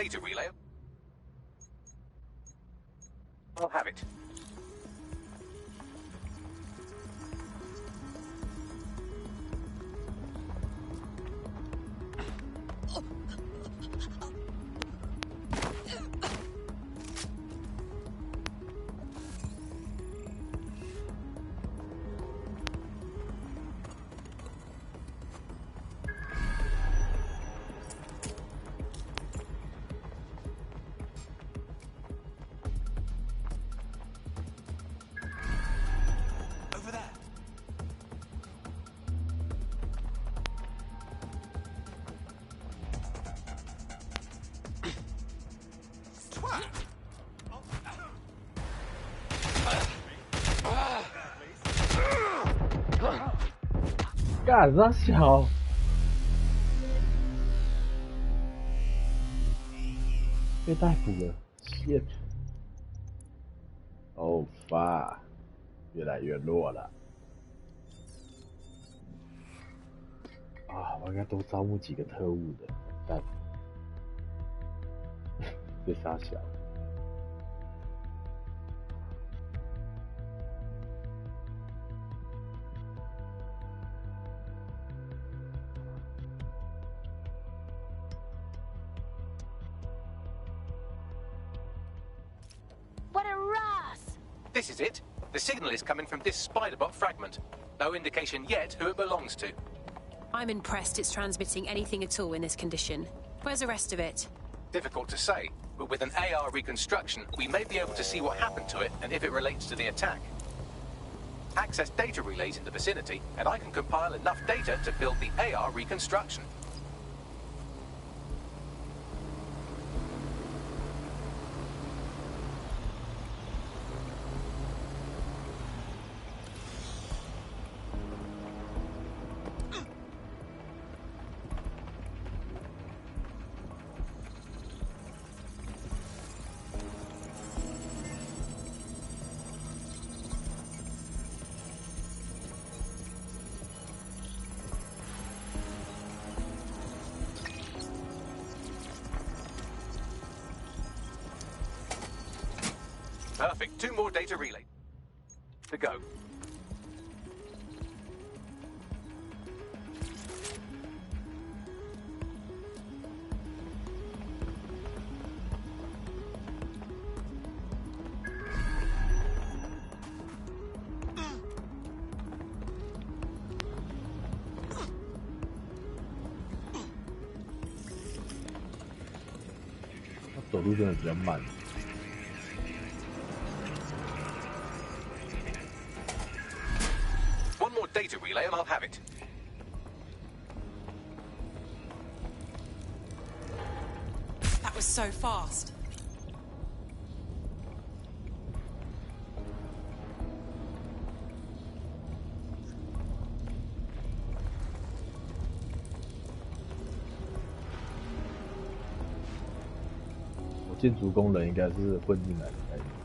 Speaker 3: data relay. I'll have it.
Speaker 2: 干啥小？被逮捕了 ，shit！ 哦，fuck！ 越来越弱了。啊，我应该多招募几个特务的，但这傻小。
Speaker 3: This is it. The signal is coming from this spider-bot fragment. No indication yet who it belongs to.
Speaker 6: I'm impressed it's transmitting anything at all in this condition. Where's the rest of it?
Speaker 3: Difficult to say, but with an AR reconstruction, we may be able to see what happened to it and if it relates to the attack. Access data relays in the vicinity, and I can compile enough data to build the AR reconstruction. Perfect. 2 more data relay to go.
Speaker 2: 他走路真的比较慢。
Speaker 3: Data relay and I'll have it.
Speaker 6: That was so fast.
Speaker 2: 我建筑工人应该是混进来的概念。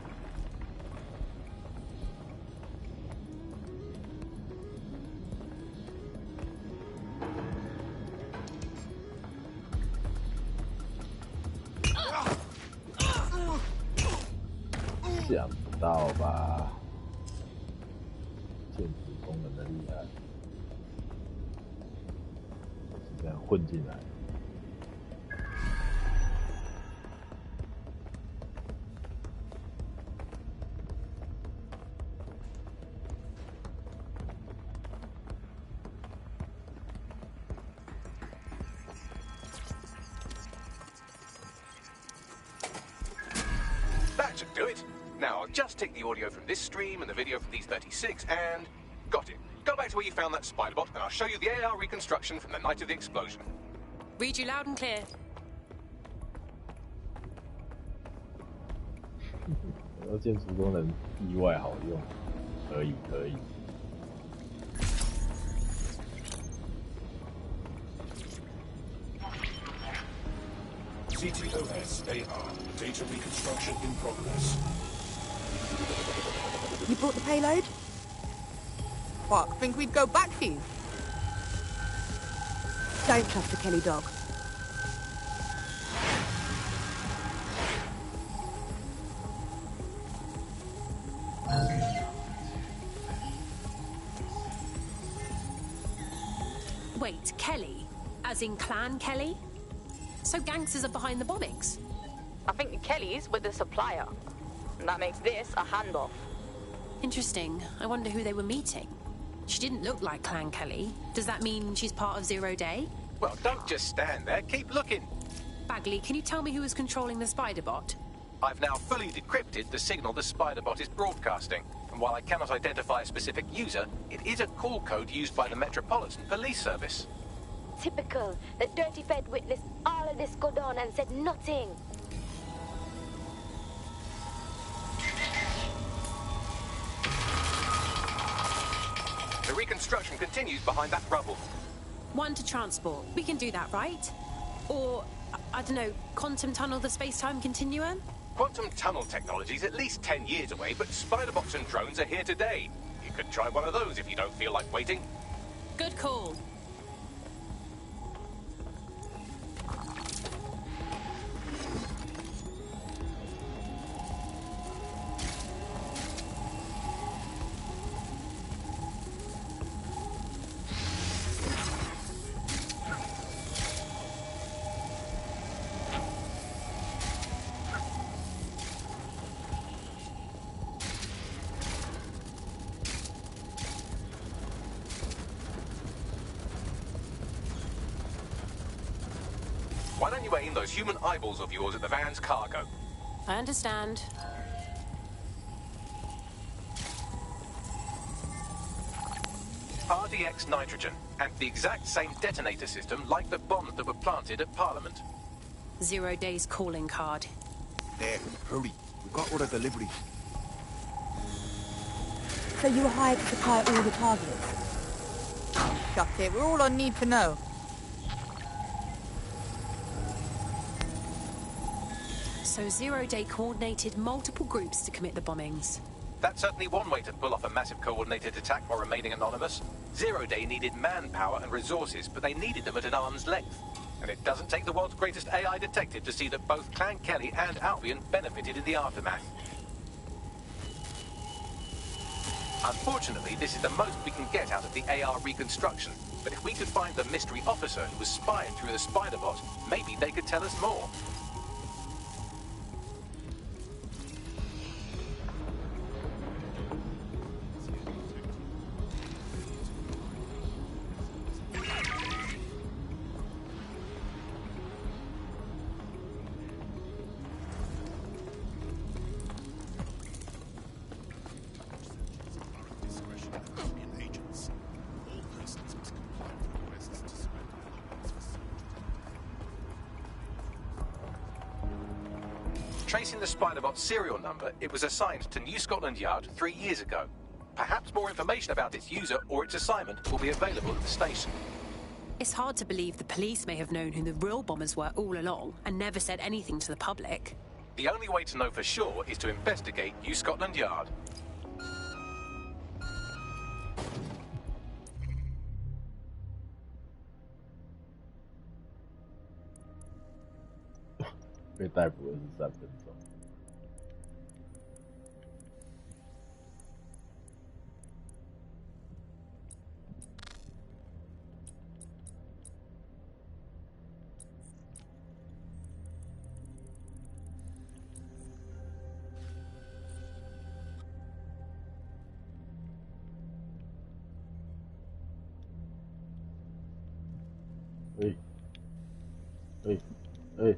Speaker 2: 想不到吧？建筑工人的厉害，是这样混进来。
Speaker 3: That should do it. Now, I'll just take the audio from this stream and the video from these 36 and... Got it. Go back to where you found that spider-bot and I'll show you the AR reconstruction from the night of the explosion.
Speaker 6: Read you loud and clear.
Speaker 2: 而建筑工人意外好用，可以。
Speaker 9: CTOS AR. Data reconstruction in progress.
Speaker 10: You brought the payload? What, think we'd go back for you? Don't trust the Kelly dog.
Speaker 6: Wait, Kelly? As in Clan Kelly? So gangsters are behind the bombings?
Speaker 8: I think the Kellys were the supplier. And that makes this a handoff.
Speaker 6: Interesting. I wonder who they were meeting. She didn't look like Clan Kelly. Does that mean she's part of Zero Day?
Speaker 3: Well, don't just stand there. Keep looking.
Speaker 6: Bagley, can you tell me who is controlling the spider bot?
Speaker 3: I've now fully decrypted the signal the spider bot is broadcasting. And while I cannot identify a specific user, it is a call code used by the Metropolitan Police Service.
Speaker 4: Typical. The dirty Fed witnessed all of this go down and said nothing.
Speaker 3: The reconstruction continues behind that rubble.
Speaker 6: 1 to transport. We can do that, right? Or, I don't know, quantum tunnel the space-time continuum?
Speaker 3: Quantum tunnel technology is at least 10 years away, but spider bots and drones are here today. You could try one of those if you don't feel like waiting.
Speaker 6: Good call.
Speaker 3: Why don't you aim those human eyeballs of yours at the van's cargo?
Speaker 6: I understand.
Speaker 3: RDX nitrogen, and the exact same detonator system like the bombs that were planted at Parliament.
Speaker 6: 0 Day's calling card.
Speaker 9: There, hurry. We've got all the deliveries.
Speaker 10: So you were hired to supply all the targets? Got it. We're all on need to know.
Speaker 6: So 0 Day coordinated multiple groups to commit the bombings.
Speaker 3: That's certainly one way to pull off a massive coordinated attack while remaining anonymous. 0 Day needed manpower and resources, but they needed them at an arm's length. And it doesn't take the world's greatest AI detective to see that both Clan Kelly and Albion benefited in the aftermath. Unfortunately, this is the most we can get out of the AR reconstruction. But if we could find the mystery officer who was spying through the spider bot, maybe they could tell us more. Tracing the Spiderbot's serial number, it was assigned to New Scotland Yard 3 years ago. Perhaps more information about its user or its assignment will be available at the station.
Speaker 6: It's hard to believe the police may have known who the real bombers were all along and never said anything to the public.
Speaker 3: The only way to know for sure is to investigate New Scotland Yard.
Speaker 2: 被逮捕的是3分钟。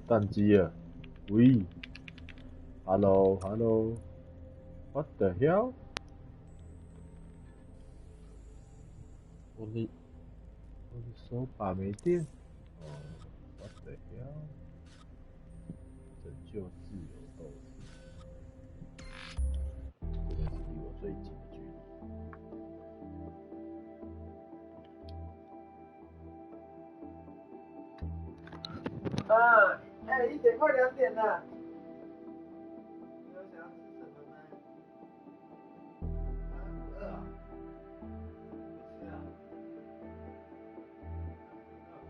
Speaker 2: 宕机了。喂 ，Hello Hello，What the hell？ 我的手把没电。哦 ，What the hell？ 拯救自由斗士，这个是离我最近的距离。
Speaker 11: 1点快2点了。你有想要吃什么吗？不饿啊？不吃啊？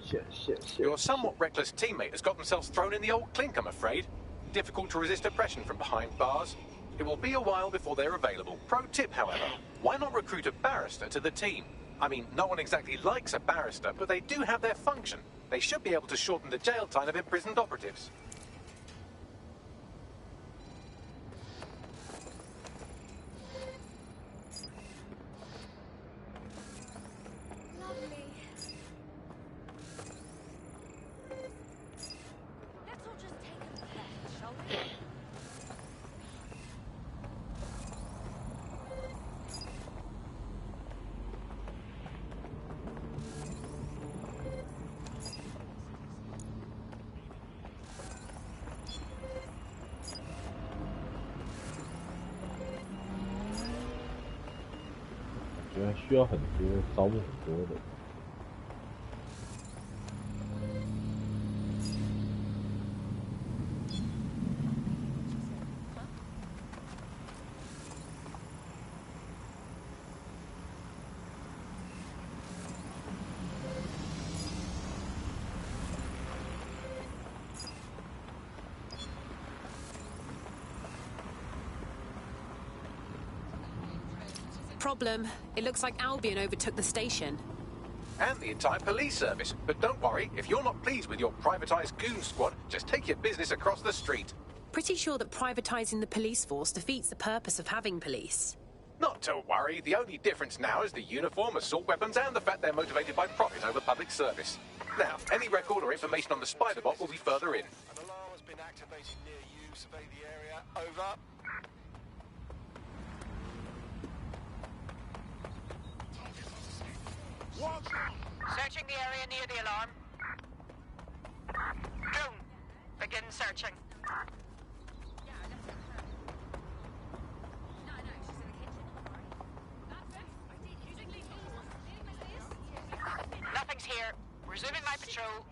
Speaker 2: Shit.
Speaker 3: Your somewhat reckless teammate has got themselves thrown in the old clink, I'm afraid. Difficult to resist oppression from behind bars. It will be a while before they're available. Pro tip, however, why not recruit a barrister to the team? I mean, no one exactly likes a barrister, but they do have their function. They should be able to shorten the jail time of imprisoned operatives.
Speaker 2: 需要很多招募很多的。
Speaker 6: Problem. It looks like Albion overtook the station.
Speaker 3: And the entire police service. But don't worry, if you're not pleased with your privatized goon squad, just take your business across the street.
Speaker 6: Pretty sure that privatizing the police force defeats the purpose of having police.
Speaker 3: Not to worry, the only difference now is the uniform, assault weapons, and the fact they're motivated by profit over public service. Now, any record or information on the spider bot will be further in.
Speaker 5: An alarm has been activated near you. Survey the area. Over.
Speaker 12: Searching the area near the alarm. Drone, begin searching. Nothing's here. Resuming my patrol.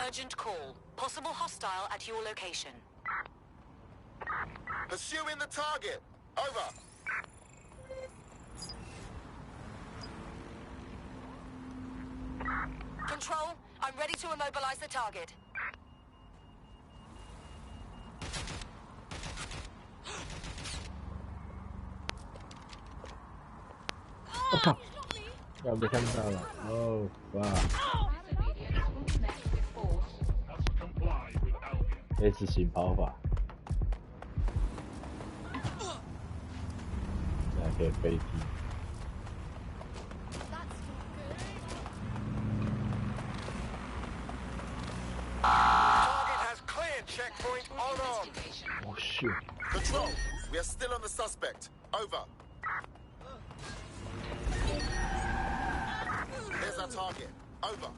Speaker 13: Urgent call. Possible hostile at your location.
Speaker 9: Pursuing the target. Over.
Speaker 13: Control, I'm ready to immobilize the target.
Speaker 2: 要被看到了。Oh fuck。S 型跑法，现在可以飞踢。
Speaker 9: Target has cleared checkpoint on.
Speaker 2: Oh shit.
Speaker 9: Control, we are still on the suspect. Over. Here's our target. Over.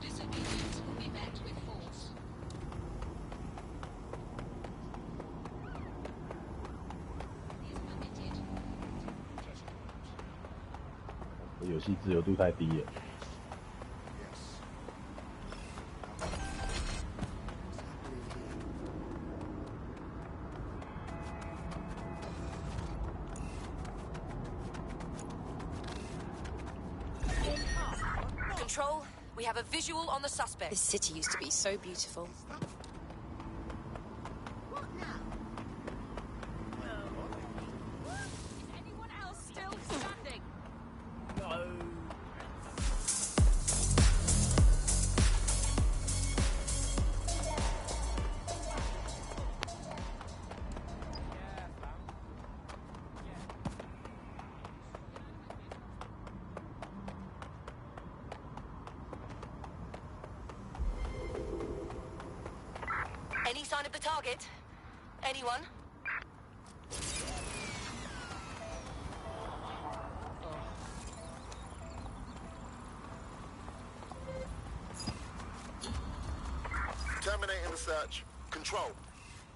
Speaker 13: Disobedience will be met with force.
Speaker 2: 游戏自由度太低了。
Speaker 13: Control, we have a visual on the suspect.
Speaker 6: This city used to be so beautiful.
Speaker 13: Anyone else still standing?
Speaker 6: No.
Speaker 13: Any sign of the target? Anyone?
Speaker 9: Terminating the search. Control,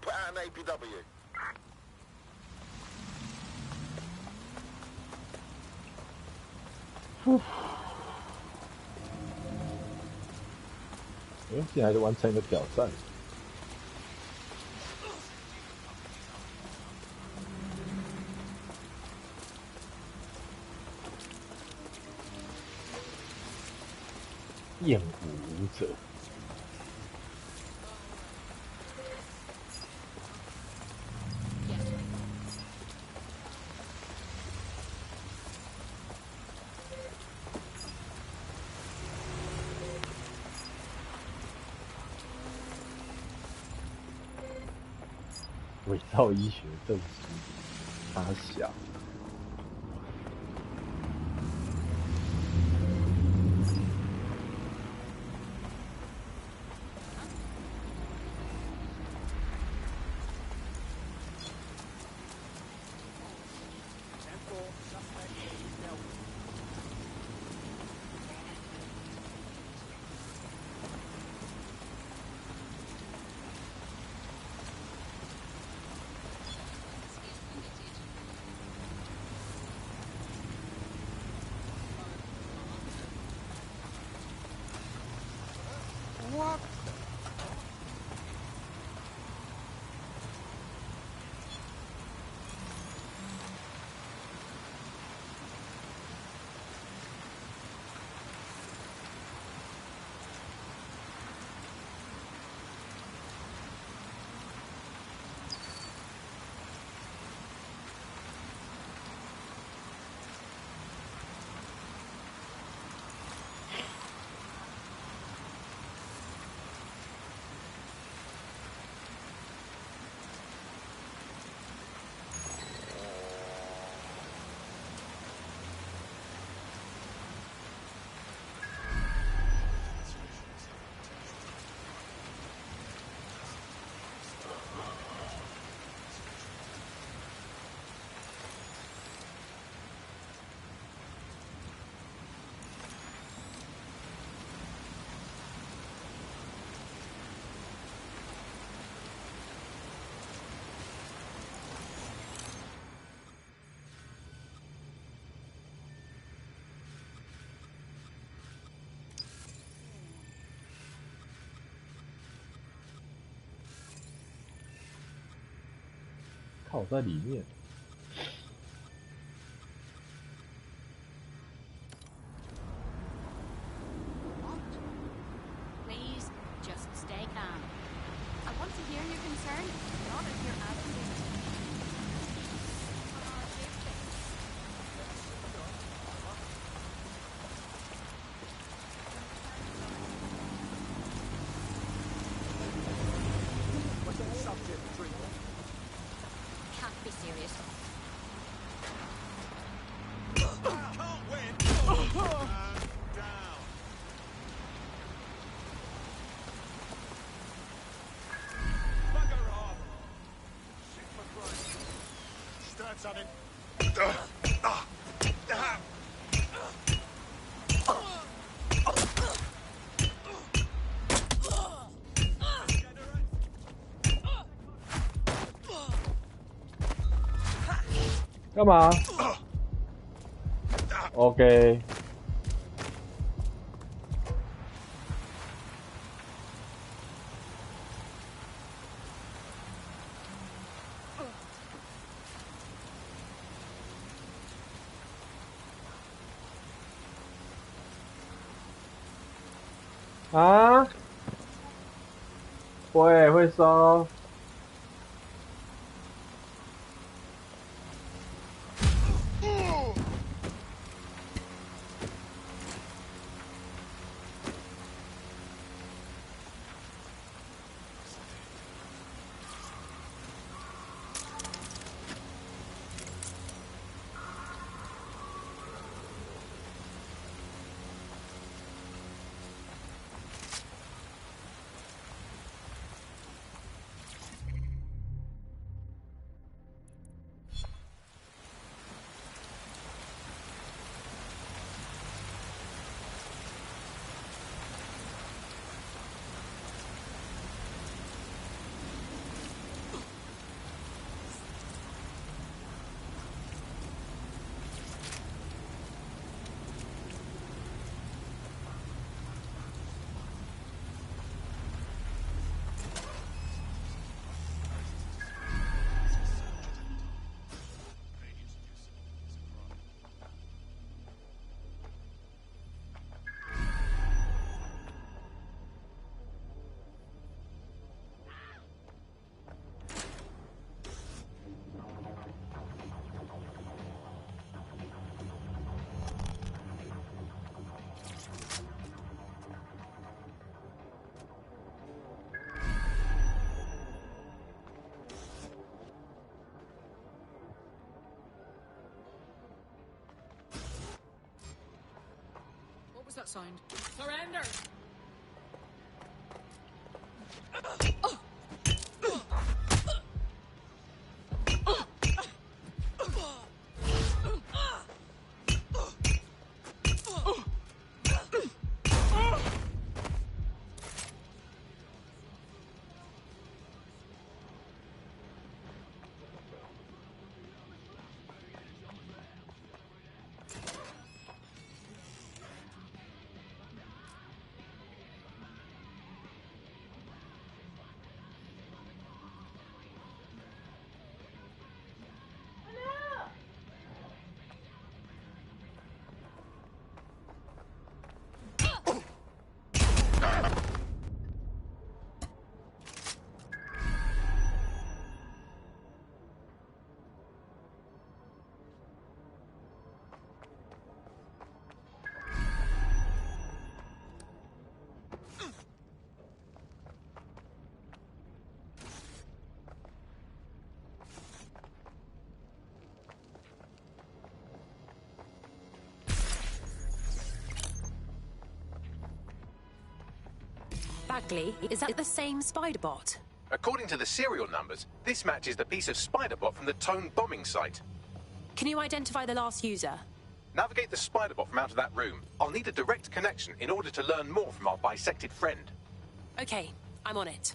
Speaker 9: put out an APW.
Speaker 2: 竟然还是完成一个挑战。厌舞舞者。伪造医学证书，他小。靠在里面。
Speaker 14: Please, just stay calm. I want to hear your concern, not if you're advocating. For our safety.
Speaker 9: What's the subject, Trigger?
Speaker 14: Can't be serious.
Speaker 9: Can't win. Down. Bugger off. Shit for Christ. Start something.
Speaker 2: 干嘛 ？OK。啊？会收。
Speaker 20: that sound? Surrender!
Speaker 6: Bagley, is that the same spider bot?
Speaker 3: According to the serial numbers, this matches the piece of spider bot from the Tone bombing site.
Speaker 6: Can you identify the last user?
Speaker 3: Navigate the spider bot from out of that room. I'll need a direct connection in order to learn more from our bisected friend.
Speaker 6: Okay, I'm on it.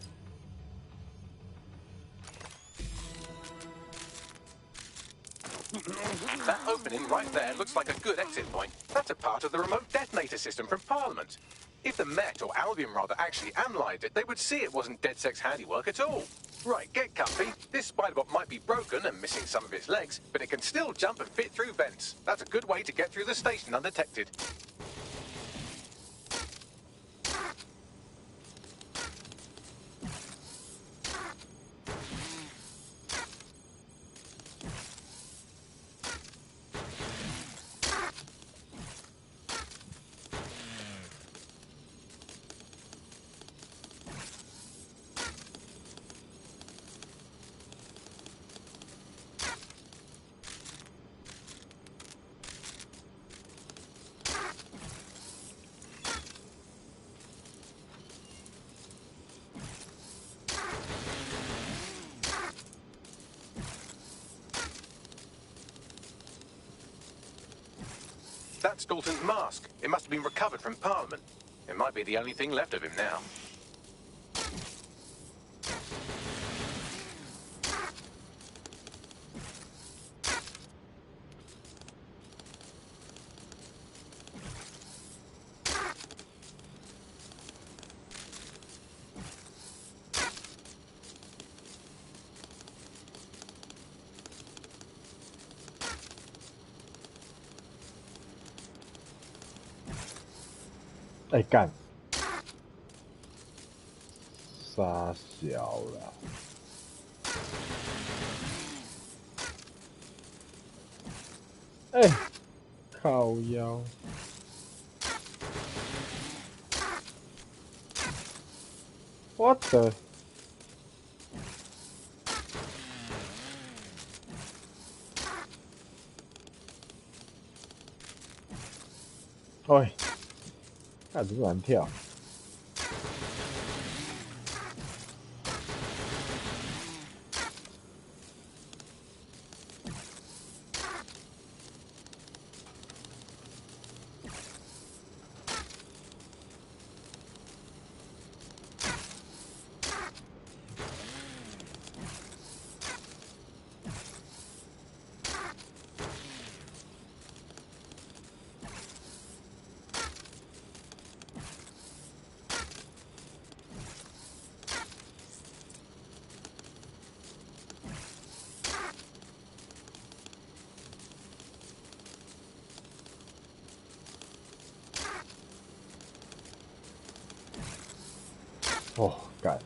Speaker 3: That opening right there looks like a good exit point. That's a part of the remote detonator system from Parliament. If the Met, or Albion rather, actually analysed it, they would see it wasn't DedSec's handiwork at all. Right, get comfy. This spiderbot might be broken and missing some of its legs, but it can still jump and fit through vents. That's a good way to get through the station undetected. That's Dalton's mask. It must have been recovered from Parliament. It might be the only thing left of him now.
Speaker 2: 哎干，傻小啦！哎，靠腰！我的，喂！看真难跳。哦，干，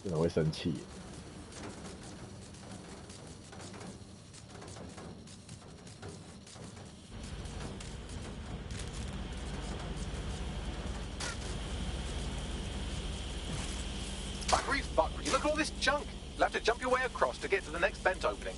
Speaker 2: 真的会生气。
Speaker 3: Buggery, buggery, look at all this junk. You'll have to jump your way across to get to the next vent opening.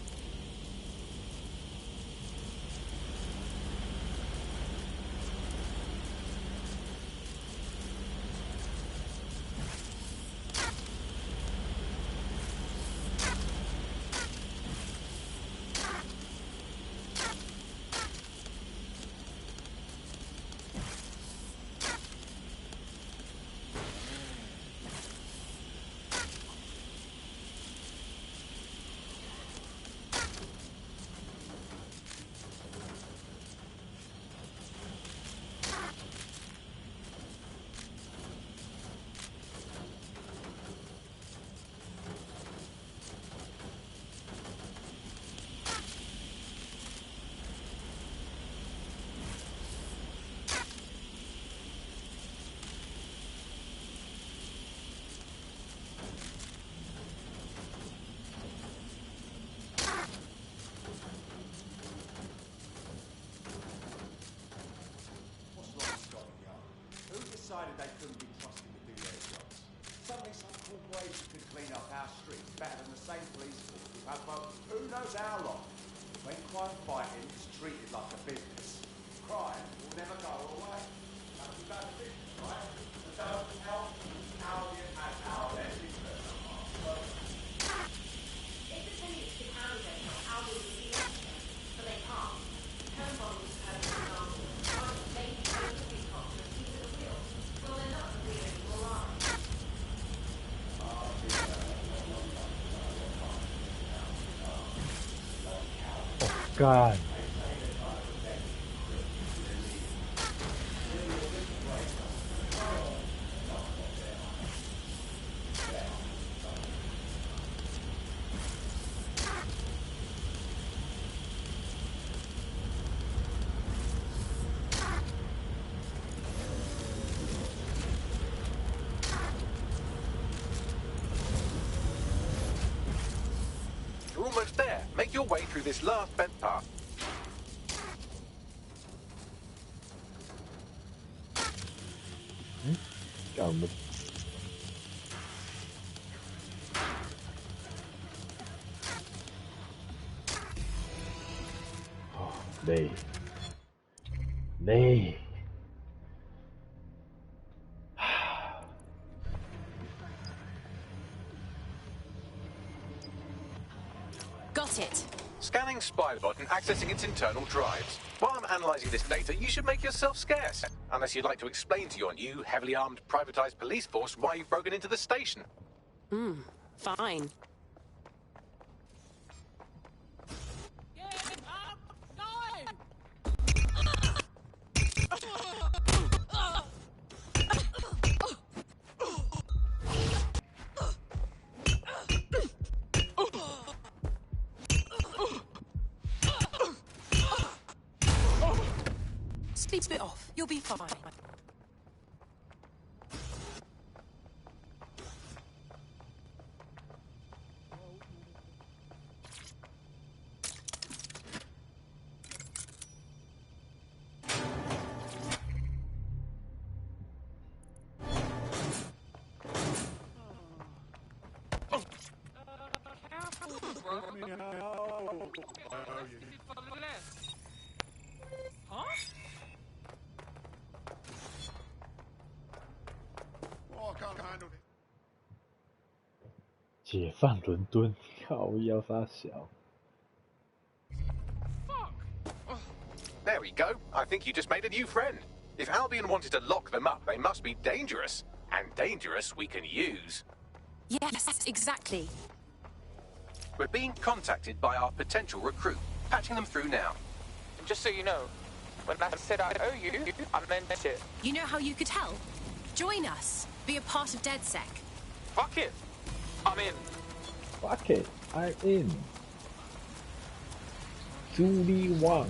Speaker 15: decided they couldn't be trusted to do their jobs. Suddenly some corporation could clean up our streets better than the same police force we've had for who knows how long. When crime fighting is treated like a business, crime will never go away. That's about the business, right? The don't help Albion as our enemy.
Speaker 6: If the tenants can handle them, Albion will be left, but they can't. Home bombing is an example. One maybe train a helicopter and keep at the wheel. Well, they're not the wheel anymore, are they?
Speaker 2: God.
Speaker 3: You're almost there. Make your way through this last bent part.
Speaker 2: Calma. Oh, nee. Nee.
Speaker 6: Got it.
Speaker 3: Scanning Spybot and accessing its internal drives. While I'm analysing this data, you should make yourself scarce. Unless you'd like to explain to your new, heavily armed, privatised police force why you've broken into the station.
Speaker 6: Fine. Sleep it off. You'll be fine.
Speaker 2: 解放伦敦，靠腰杀小。
Speaker 3: There we go. I think you just made a new friend. If Albion wanted to lock them up, they must be dangerous. And dangerous we can use.
Speaker 6: Yes, exactly.
Speaker 3: We're being contacted by our potential recruit. Patching them through now.
Speaker 12: And just so you know, when I said I owe you, I meant it.
Speaker 6: You know how you could help? Join us. Be a part of DedSec.
Speaker 12: Fuck it. I'm in.
Speaker 2: Fuck it, I'm in. Julie Wang.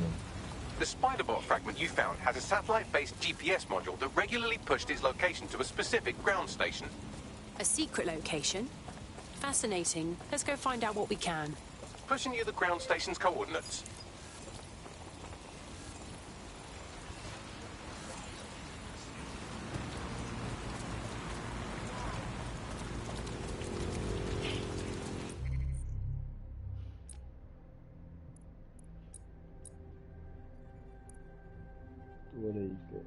Speaker 3: The Spiderbot fragment you found has a satellite-based GPS module that regularly pushed its location to a specific ground station.
Speaker 6: A secret location? Fascinating. Let's go find out what we can.
Speaker 3: Pushing you the ground station's coordinates.
Speaker 2: 多了一个。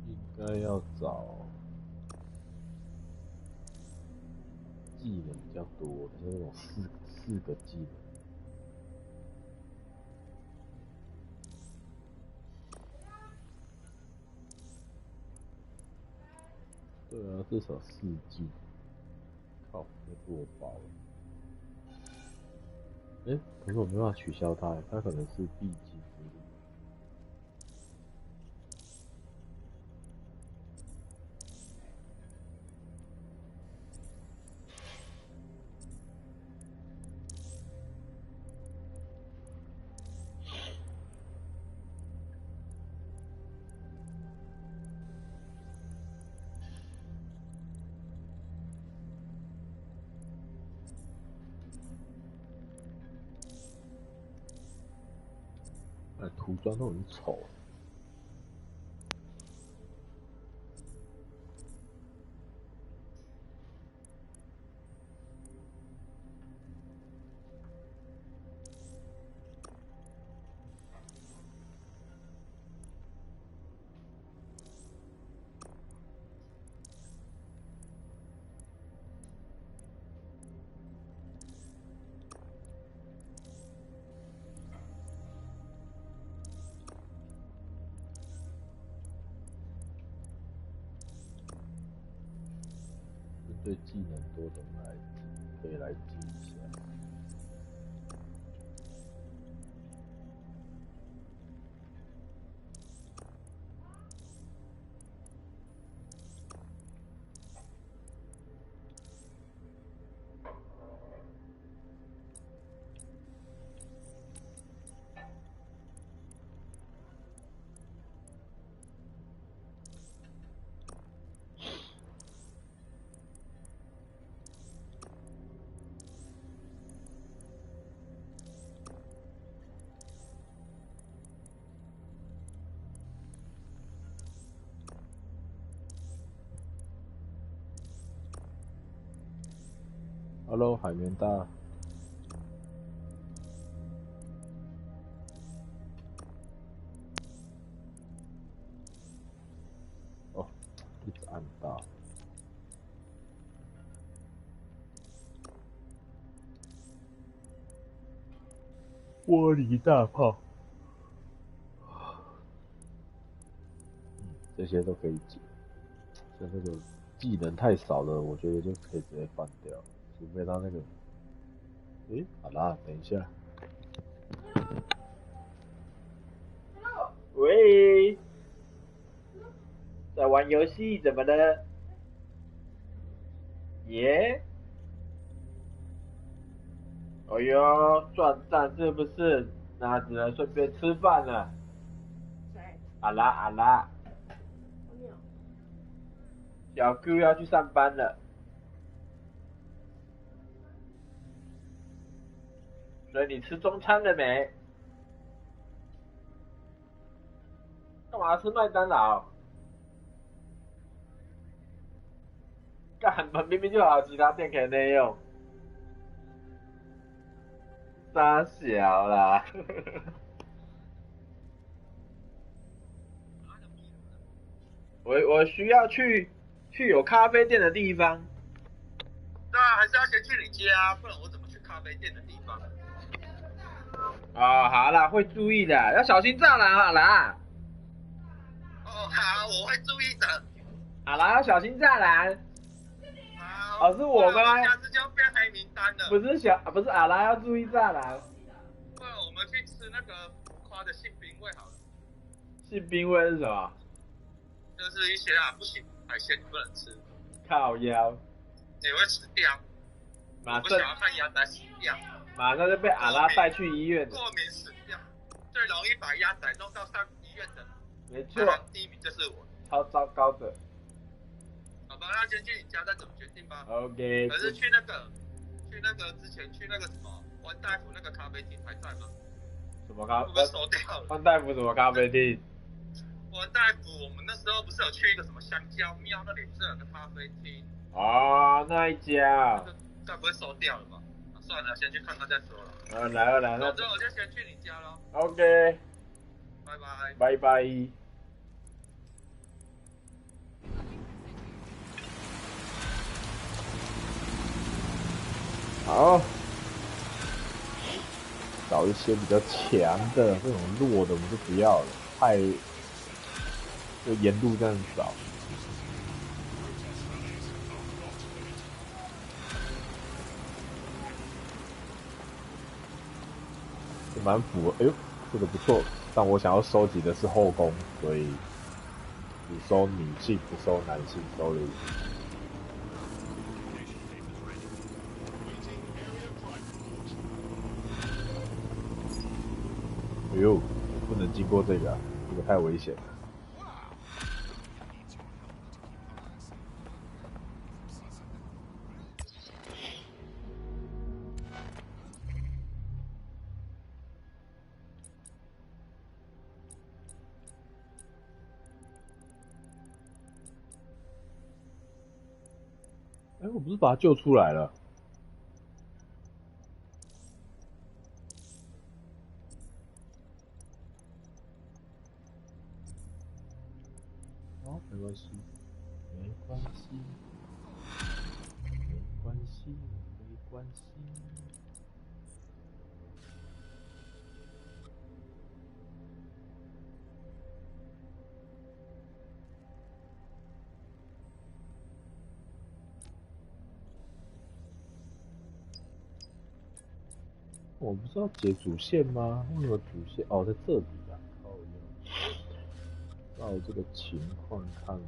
Speaker 2: 应该要找技能比较多的，像那种四个技能。对啊，至少4技。靠，又多包了。哎，可是我没办法取消它，它可能是B级之路。那涂装都很丑。对技能多的可以来记一下。Hello， 海绵大。哦，一直按大。玻璃大炮。这些都可以解。像这个技能太少了，我觉得就可以直接放掉。除非他那个，好啦，等一下。喂，在玩游戏怎么了？耶？哎呦，转战是不是？那只能顺便吃饭了。好啦，小 Q 要去上班了。所以你吃中餐了没？干嘛吃麦当劳？干嘛明明就好其他店可以内用。傻小啦。我需要去有咖啡店的地方。
Speaker 11: 那还是要先去你家，不然我怎么去咖啡店的地方？
Speaker 2: 哦，好啦，会注意的，要小心栅栏，好啦。
Speaker 11: 哦，好，我会注意的。
Speaker 2: 好啦，要小心栅栏。
Speaker 11: 好。
Speaker 2: 哦，是我吗？
Speaker 11: 下次就要变黑名单了。
Speaker 2: 不是阿拉要注意栅栏。
Speaker 11: 不然我们去吃那个浮夸的性冰味好了。
Speaker 2: 性冰味是什么？
Speaker 11: 就是一些不行，海鲜你不能吃。
Speaker 2: 靠腰。
Speaker 11: 你会死掉。我不想要看鸭仔死掉。
Speaker 2: 马上就被阿拉带去医院。
Speaker 11: 过敏死掉，最容易把鸭仔弄到上医院的。
Speaker 2: 没错。
Speaker 11: 第一名就是我。
Speaker 2: 超糟糕的。
Speaker 11: 好吧，那先去你家再怎么决定吧。
Speaker 2: OK。
Speaker 11: 可是去那个之前去那个什么万大夫那个咖啡厅还在吗？
Speaker 2: 什么咖？
Speaker 11: 会不会收掉了？
Speaker 2: 万大夫什么咖啡厅？
Speaker 11: 万大夫，我们那时候不是有去一个什么香蕉庙那里不是有个咖啡厅？
Speaker 2: 哦，那一家。
Speaker 11: 该不会收掉了吧？算了，先去看看再说了。
Speaker 2: 来。
Speaker 11: 总之我就先去你家咯。
Speaker 2: OK。
Speaker 11: 拜拜。
Speaker 2: 拜拜。好，找一些比较强的，这种弱的我们就不要了，太就沿路这样找。蛮符合，哎呦，这个不错。但我想要收集的是后宫，所以只收女性，不收男性。sorry。哎呦，不能经过这个，这个太危险了。哎，我不是把他救出来了？哦，没关系，没关系，没关系，没关系。我不是要解主线吗？为什么主线哦在这里啊？靠腰，照这个情况看来，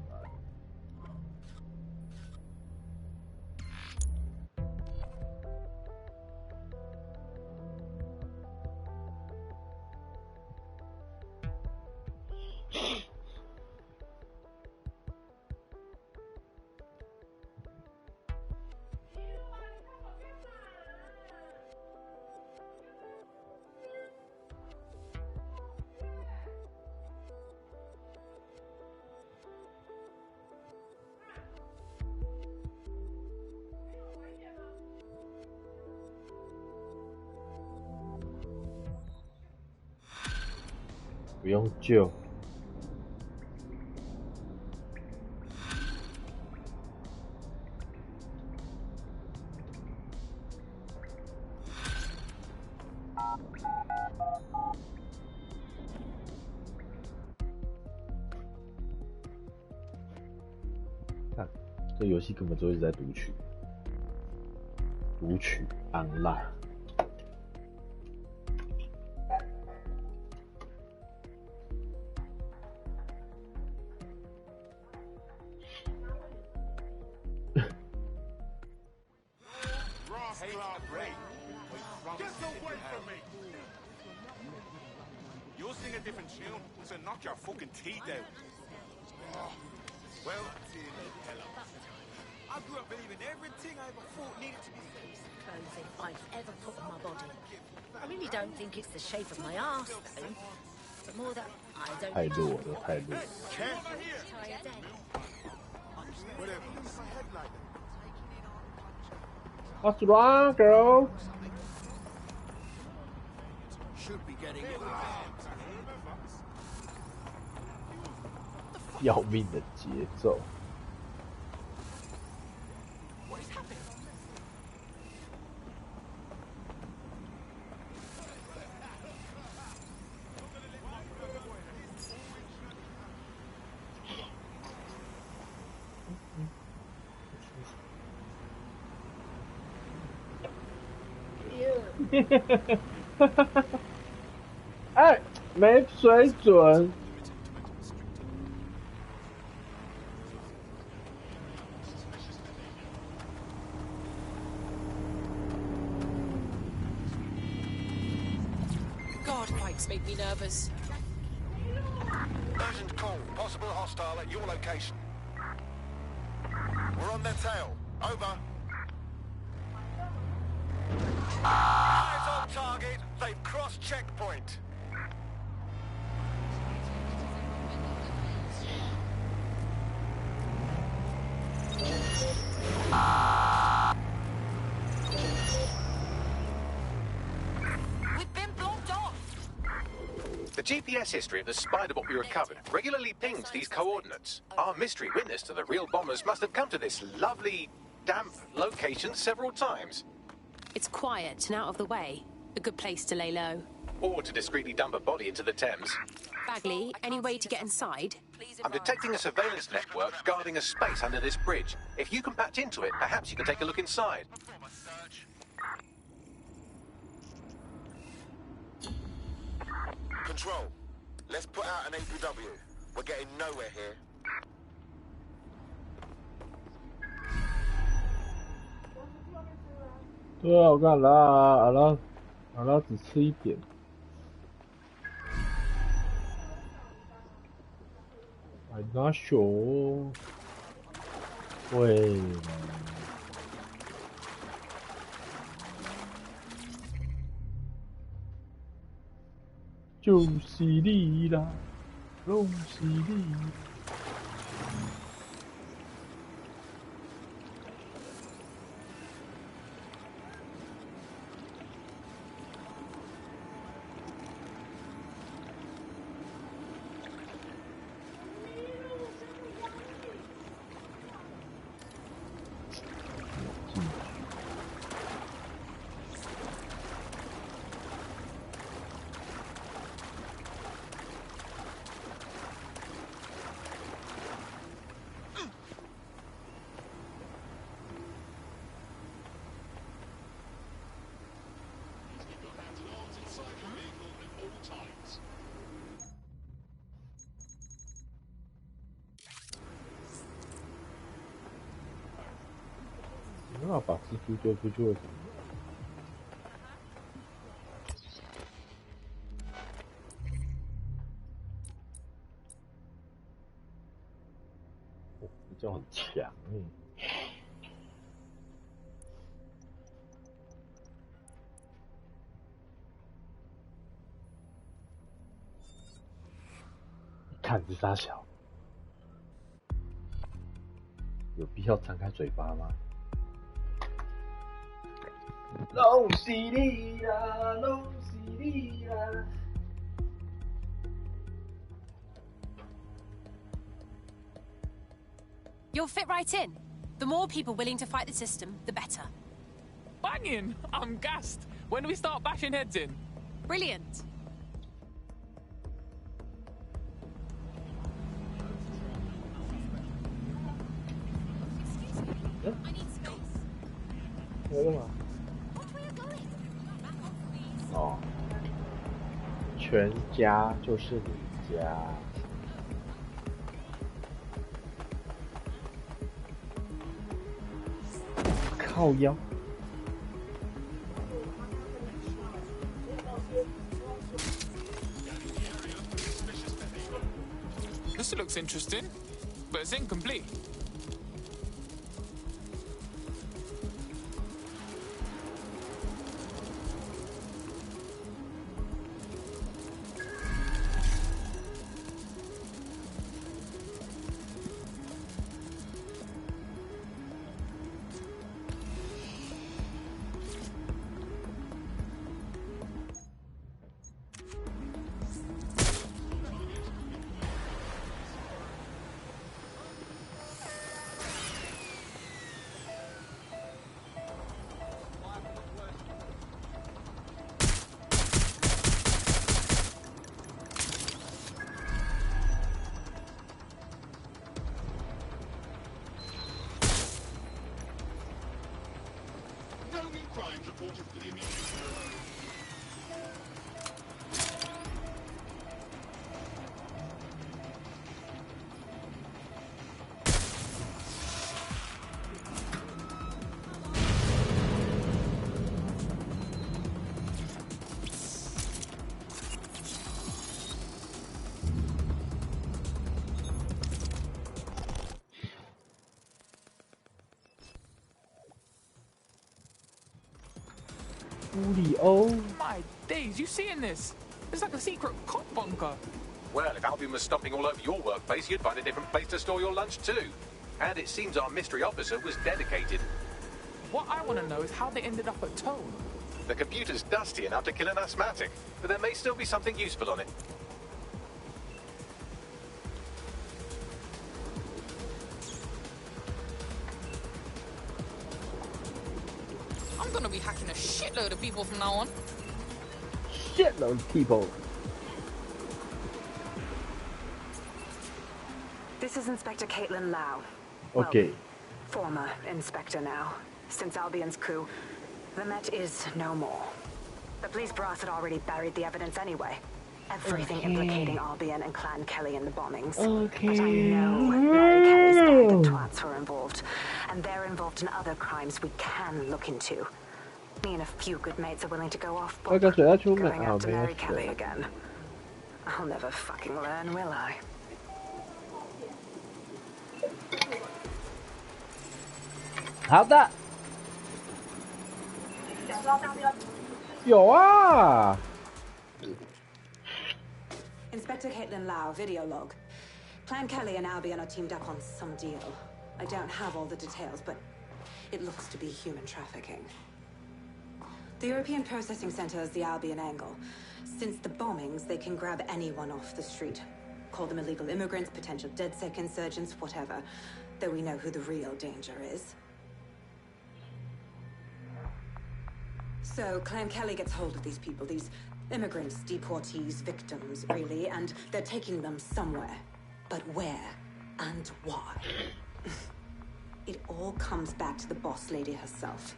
Speaker 2: 不用救。看，这游戏根本就一直在读取，读取 online。Get
Speaker 9: away from me! You'll sing a different tune, so knock your fucking teeth out. Well, I grew up believing everything I ever thought needed to be said.
Speaker 16: Clothing I've ever put on my body. I really don't think it's the shape of my arse, though. But more that I don't.
Speaker 2: 太弱了，太弱了。What's wrong, girl? 要命的节奏。哎，没水准。
Speaker 6: God, bikes make me nervous.
Speaker 5: Urgent call. Possible hostile at your location. We're on their tail. Over. Eyes on target. They've crossed checkpoint.
Speaker 3: We've been blocked off. The GPS history of the spider bot we recovered regularly pings these coordinates. Our mystery witness to the real bombers must have come to this lovely, damp location several times.
Speaker 6: It's quiet and out of the way. A good place to lay low.
Speaker 3: Or to discreetly dump a body into the Thames.
Speaker 6: Bagley, any way to get inside?
Speaker 3: I'm detecting a surveillance network guarding a space under this bridge. If you can patch into it, perhaps you can take a look inside.
Speaker 5: Control. Let's put out an APW. We're getting nowhere here.
Speaker 2: 对啊，我看阿拉只吃一点。I'm not sure。喂。就是你啦，拢是你。那把蜘蛛丢出去会怎么样？哦，这很强看这傻小，有必要张开嘴巴吗？拢是你啦，拢是你啦。
Speaker 6: You'll fit right in. The more people willing to fight the system, the better.
Speaker 12: Banging! I'm gassed. When do we start bashing heads in?
Speaker 6: Brilliant.
Speaker 2: I need space. 我干嘛？哦，全家就是你家。靠腰。
Speaker 12: This looks interesting, but it's incomplete. My days, you seeing this? It's like a secret cop bunker.
Speaker 3: Well, if Albion was stomping all over your workplace, you'd find a different place to store your lunch too. And it seems our mystery officer was dedicated.
Speaker 12: What I want to know is how they ended up at Tone.
Speaker 3: The computer's dusty enough to kill an asthmatic, but there may still be something useful on it.
Speaker 12: I'm gonna be hacking a shitload of people from now on.
Speaker 2: Shitload of people.
Speaker 17: This is Inspector Caitlin Lau.
Speaker 2: Okay.
Speaker 17: Well, former inspector now. Since Albion's coup, the Met is no more. The police brass had already buried the evidence anyway. Everything implicating Albion and Clan Kelly in the bombings.
Speaker 2: Okay.
Speaker 17: But I know Mary Kelly's band of twats were involved. And they're involved in other crimes we can look into. Me and a few good mates are willing to go off book. Going after Mary Kelly again. I'll never fucking learn, will I?
Speaker 2: 好的。有啊。
Speaker 17: Inspector Caitlin Lau, video log. Clan Kelly and Albion are teamed up on some deal. I don't have all the details, but it looks to be human trafficking. The European Processing Center is the Albion angle. Since the bombings, they can grab anyone off the street. Call them illegal immigrants, potential DedSec insurgents, whatever. Though we know who the real danger is. So, Clan Kelly gets hold of these people, these immigrants, deportees, victims, really, and they're taking them somewhere. But where and why? It all comes back to the boss lady herself.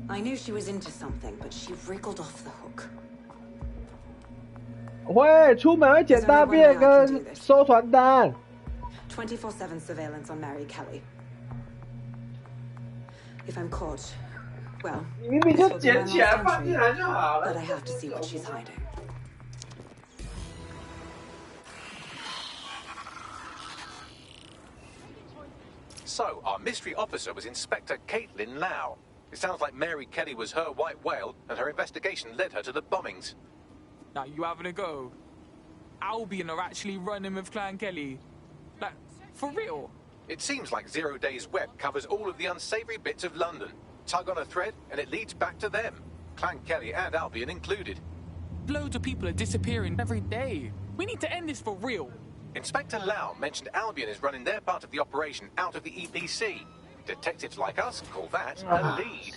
Speaker 17: I knew she was into something, but she wriggled off the hook.
Speaker 2: 会出门会捡大便跟收传单。
Speaker 17: 24/7 surveillance on Mary Kelly. If I'm caught, well,
Speaker 2: 你明明就捡起来放进来就好了。
Speaker 17: but I have to see what she's hiding.
Speaker 3: So, our mystery officer was Inspector Caitlin Lau. It sounds like Mary Kelly was her white whale, and her investigation led her to the bombings.
Speaker 18: Now, you having a go? Albion are actually running with Clan Kelly. Like, for real?
Speaker 3: It seems like 0 Days Web covers all of the unsavoury bits of London. Tug on a thread, and it leads back to them. Clan Kelly and Albion included.
Speaker 18: Loads of people are disappearing every day. We need to end this for real.
Speaker 3: Inspector Lau mentioned Albion is running their part of the operation out of the EPC. Detectives like us call that a lead.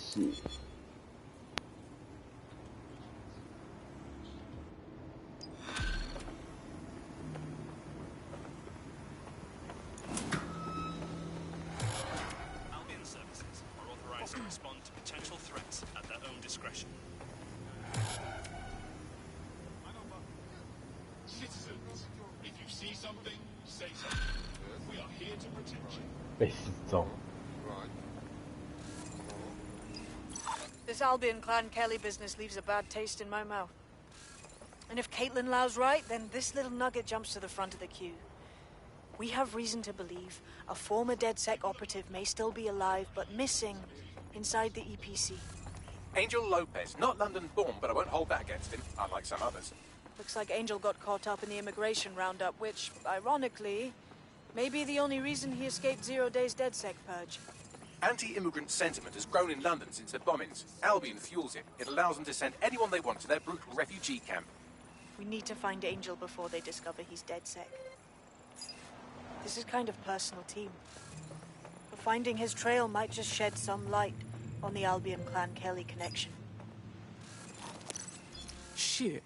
Speaker 22: Albion services are authorized to respond to potential threats at their own discretion.
Speaker 9: Citizens, if you see something, say something. We are here to protect you.
Speaker 2: 被失踪。
Speaker 19: This Albion Clan Kelly business leaves a bad taste in my mouth. And if Caitlin Lau's right, then this little nugget jumps to the front of the queue. We have reason to believe a former DedSec operative may still be alive, but missing inside the EPC.
Speaker 3: Angel Lopez, not London born, but I won't hold that against him, unlike some others.
Speaker 19: Looks like Angel got caught up in the immigration roundup, which, ironically, may be the only reason he escaped 0 Days DedSec purge.
Speaker 3: Anti-immigrant sentiment has grown in London since the bombings. Albion fuels it. It allows them to send anyone they want to their brutal refugee camp.
Speaker 19: We need to find Angel before they discover he's DedSec. This is kind of personal team. But finding his trail might just shed some light on the Albion Clan Kelly connection.
Speaker 18: Shit.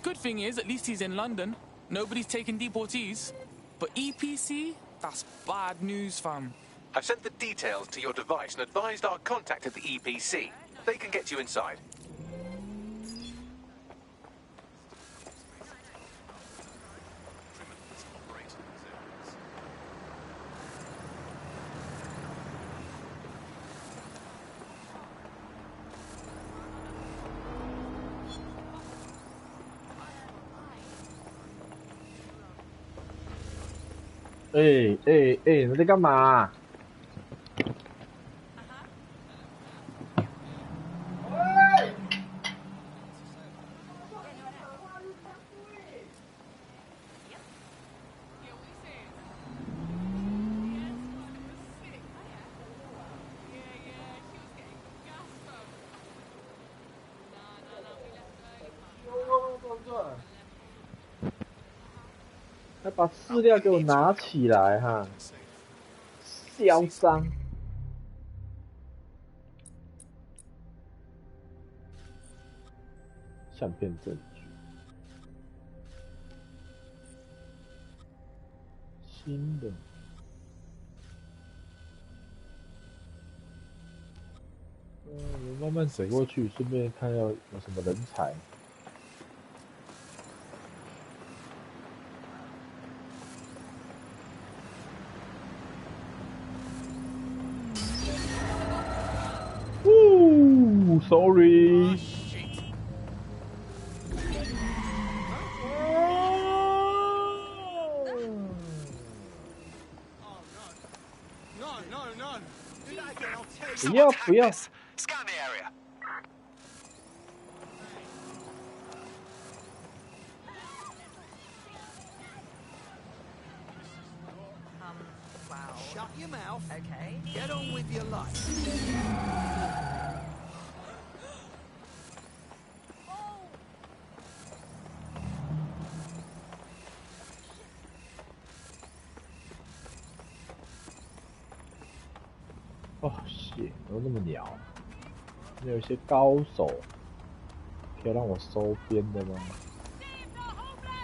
Speaker 18: Good thing is, at least he's in London. Nobody's taking deportees. But EPC? That's bad news, fam.
Speaker 3: I've sent the details to your device and advised our contact at the EPC. They can get you inside.
Speaker 2: 你在干嘛？要把饲料给我拿起来哈！嚣张！相片证据，新的。我慢慢走过去，顺便看要有什么人才。Sorry.
Speaker 7: No. Do that again, I'll tell you.
Speaker 2: 不要不要。
Speaker 3: Scan the area.
Speaker 7: Wow. Shut your mouth. Okay. Get on with your life.
Speaker 2: 哦，血都那么鸟，有一些高手可以让我收编的吗？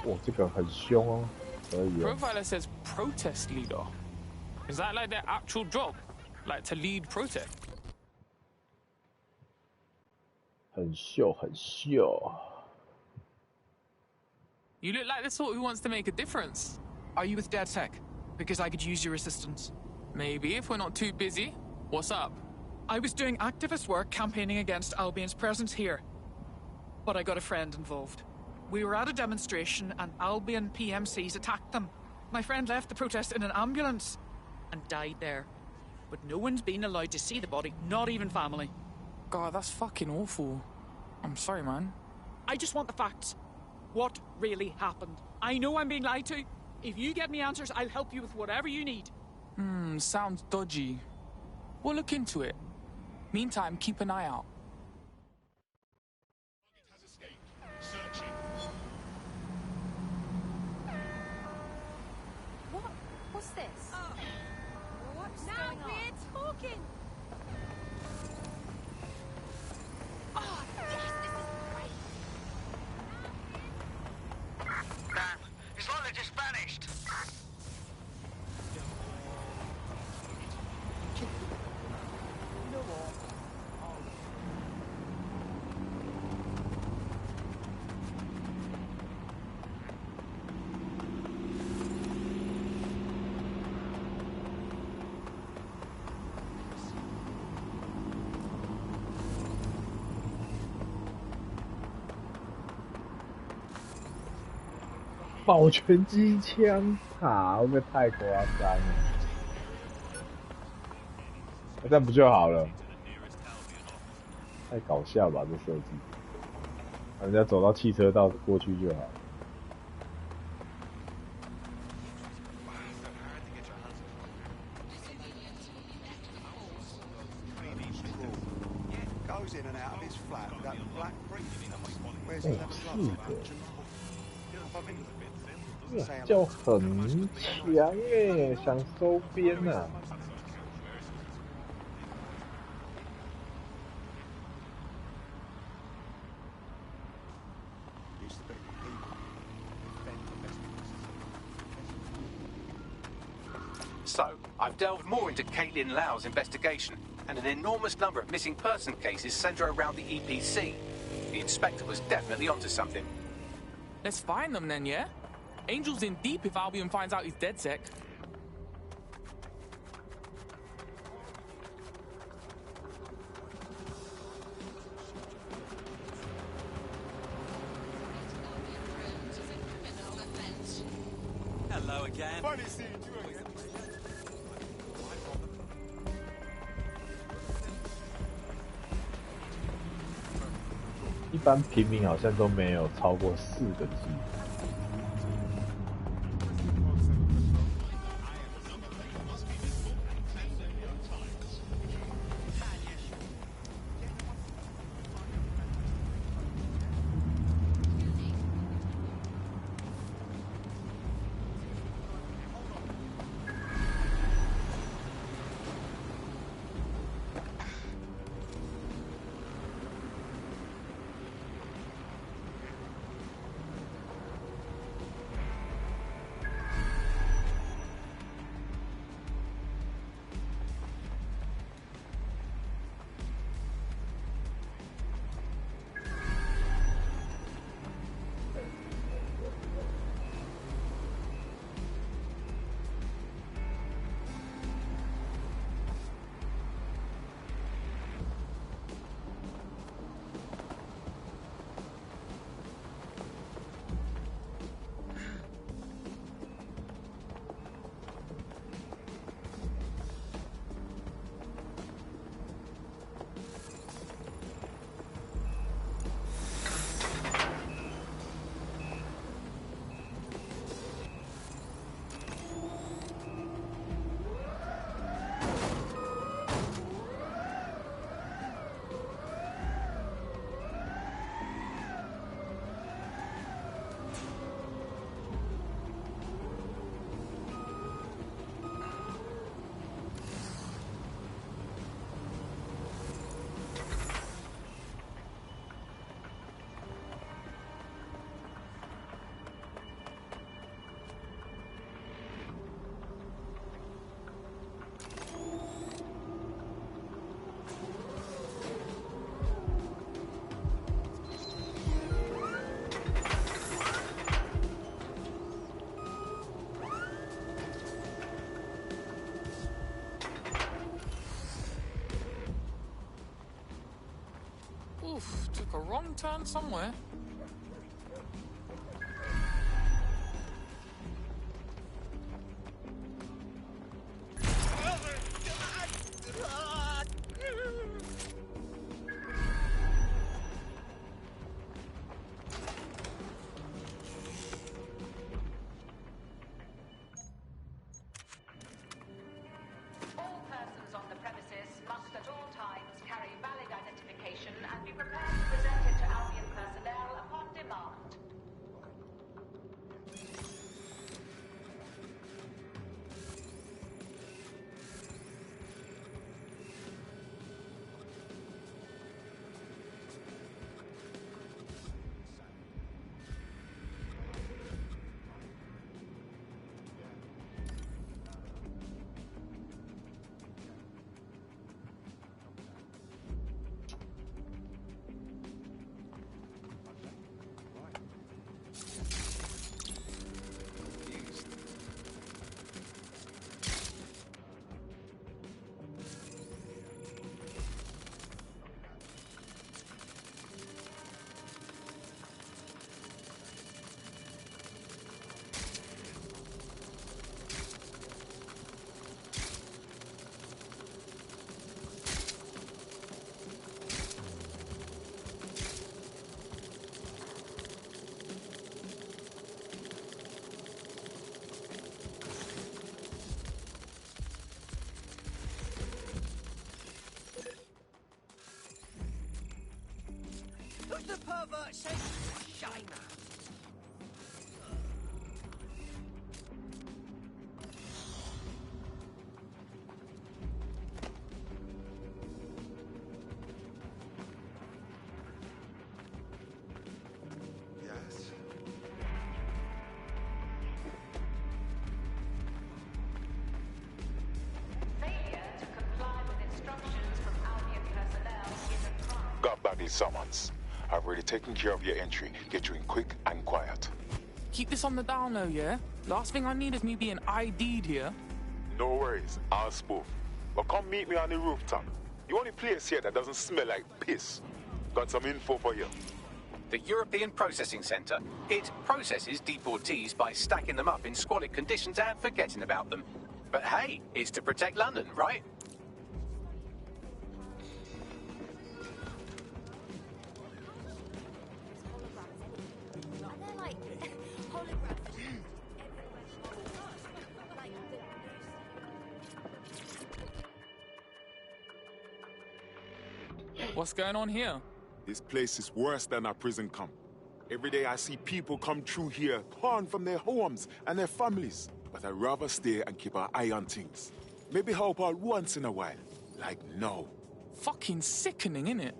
Speaker 2: 哇，这个很凶哦，可以哦。
Speaker 18: Profiler says protest leader. Is that like their actual job? Like to lead protest?
Speaker 2: 很秀，很秀。
Speaker 18: You look like the sort who wants to make a difference.
Speaker 23: Are you with DedSec? Because I could use your assistance.
Speaker 18: Maybe, if we're not too busy. What's up?
Speaker 1: I was doing activist work campaigning against Albion's presence here. But I got a friend involved. We were at a demonstration and Albion PMCs attacked them. My friend left the protest in an ambulance and died there. But no one's been allowed to see the body, not even family.
Speaker 18: God, that's fucking awful. I'm sorry, man.
Speaker 1: I just want the facts. What really happened? I know I'm being lied to. If you get me answers, I'll help you with whatever you need.
Speaker 18: Sounds dodgy. We'll look into it. Meantime, keep an eye out.
Speaker 6: What's this?
Speaker 14: What's
Speaker 6: now
Speaker 14: going on?
Speaker 6: we're talking! Oh, yes, this is great!
Speaker 15: Damn, it's like they just vanished.
Speaker 2: 保全机枪塔会不会太夸张了？这样不就好了？太搞笑吧，这设计！人家走到汽车道过去就好。叫很强耶，想收编啊！So,
Speaker 3: I've delved more into Caitlin Lau's investigation, and an enormous number of missing person cases centre around the EPC. The inspector was definitely onto something.
Speaker 18: Let's find them then, yeah? Angel's in deep if Albion finds out he's dead sick.
Speaker 9: Hello again. Funny seeing you again.
Speaker 2: 一般平民好像都没有超过4个 G。
Speaker 18: wrong turn somewhere.
Speaker 7: Who's the pervert said shame?
Speaker 9: Yes.
Speaker 8: Failure to comply with instructions from Albion personnel is a crime.
Speaker 9: Got baggy summons. I've already taken care of your entry. Get you in quick and quiet.
Speaker 18: Keep this on the down low, yeah? Last thing I need is me being ID'd here.
Speaker 9: No worries, I'll spoof. But come meet me on the rooftop. The only place here that doesn't smell like piss. Got some info for you.
Speaker 3: The European Processing Centre. It processes deportees by stacking them up in squalid conditions and forgetting about them. But hey, it's to protect London, right?
Speaker 18: What's going on here?
Speaker 9: This place is worse than a prison camp. Every day I see people come through here, torn from their homes and their families. But I'd rather stay and keep an eye on things. Maybe help out once in a while. Like now.
Speaker 18: Fucking sickening, innit?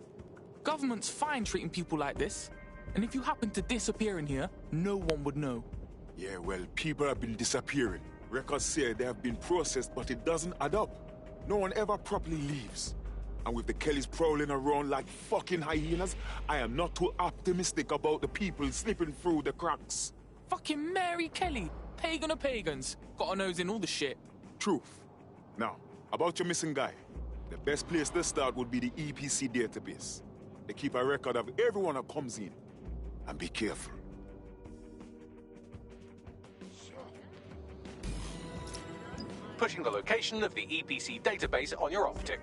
Speaker 18: Government's fine treating people like this. And if you happen to disappear in here, no one would know.
Speaker 9: Yeah, well, people have been disappearing. Records say they have been processed, but it doesn't add up. No one ever properly leaves. And with the Kellys prowling around like fucking hyenas, I am not too optimistic about the people slipping through the cracks.
Speaker 18: Fucking Mary Kelly, pagan of pagans. Got a nose in all the shit.
Speaker 9: Truth. Now, about your missing guy. The best place to start would be the EPC database. They keep a record of everyone that comes in. And be careful.
Speaker 3: Pushing the location of the EPC database on your optic.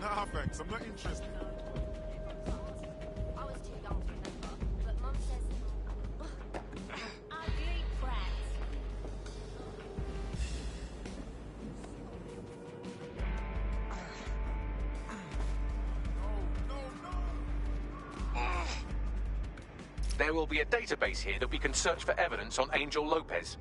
Speaker 9: Nah, thanks. I'm not interested.
Speaker 16: I was too young to remember, but Mum says... Ugly brats.
Speaker 3: There will be a database here that we can search for evidence on Angel Lopez.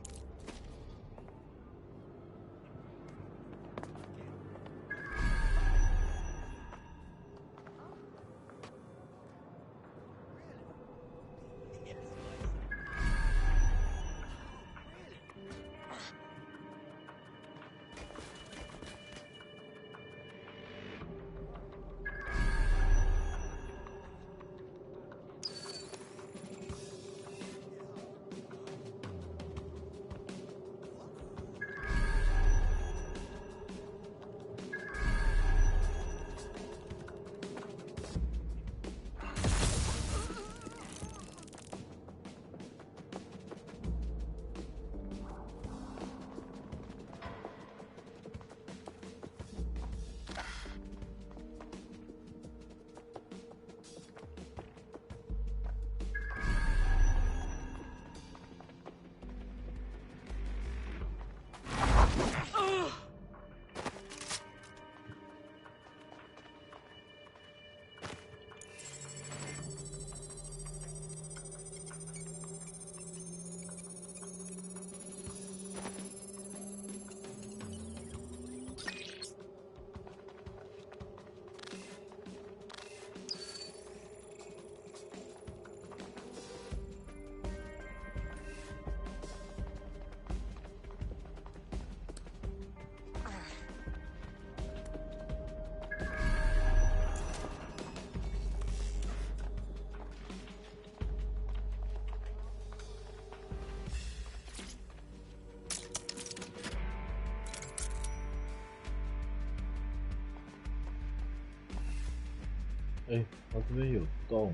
Speaker 2: 哎，它这边有洞，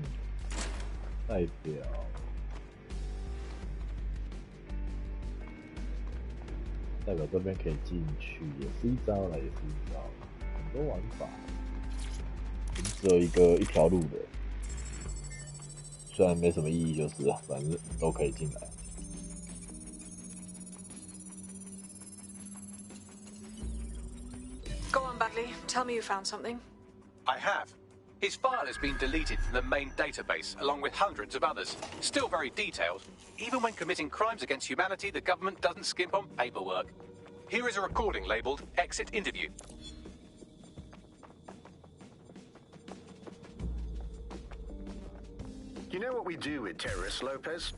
Speaker 2: 代表这边可以进去，也是一招了，也是一招，很多玩法，只有一条路的，虽然没什么意义，就是反正都可以进来。
Speaker 19: Go on, Bagley. Tell me you found something.
Speaker 3: I have. His file has been deleted from the main database, along with hundreds of others. Still very detailed. Even when committing crimes against humanity, the government doesn't skimp on paperwork. Here is a recording labeled Exit Interview.
Speaker 5: You know what we do with terrorists, Lopez?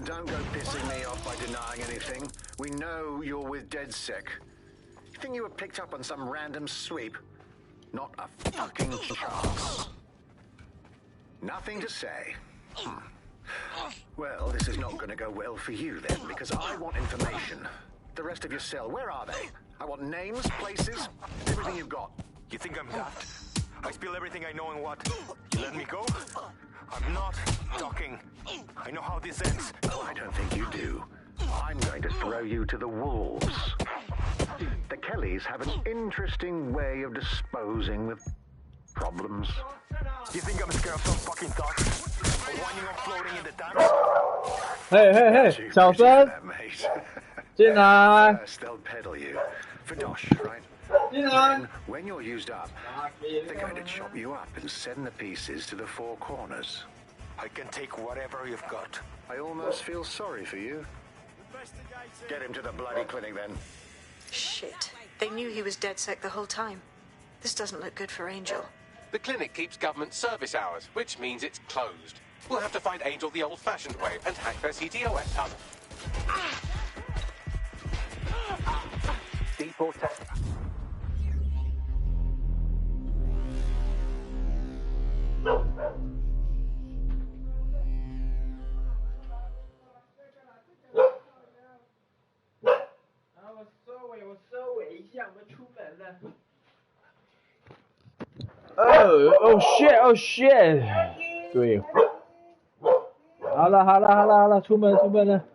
Speaker 5: Don't go pissing me off by denying anything. We know you're with DedSec. You think you were picked up on some random sweep? Not a fucking chance. Nothing to say. Well, this is not going to go well for you then, because I want information. The rest of your cell, where are they? I want names, places, everything you've got.
Speaker 4: You think I'm daft? I spill everything I know and what? You let me go? I'm not talking. I know how this ends.
Speaker 5: I don't think you do. I'm going to throw you to the wolves. The Kellys have an interesting way of disposing with problems.
Speaker 4: You think I'm scared of some fucking thoughts? Or winding up floating in the dance?
Speaker 2: Hey, 小声，进来。
Speaker 5: First they'll peddle you. For dosh, right?
Speaker 2: 进来。
Speaker 5: Then, when you're used up, they're going to chop you up and send the pieces to the four corners.
Speaker 4: I can take whatever you've got.
Speaker 5: I almost feel sorry for you. Get him to the bloody clinic then.
Speaker 19: Shit. They knew he was DedSec the whole time. This doesn't look good for Angel.
Speaker 3: The clinic keeps government service hours, which means it's closed. We'll have to find Angel the old-fashioned way and hack their CTOS hub. Deportation.
Speaker 2: Oh shit! Oh shit! 对，好了，出门了。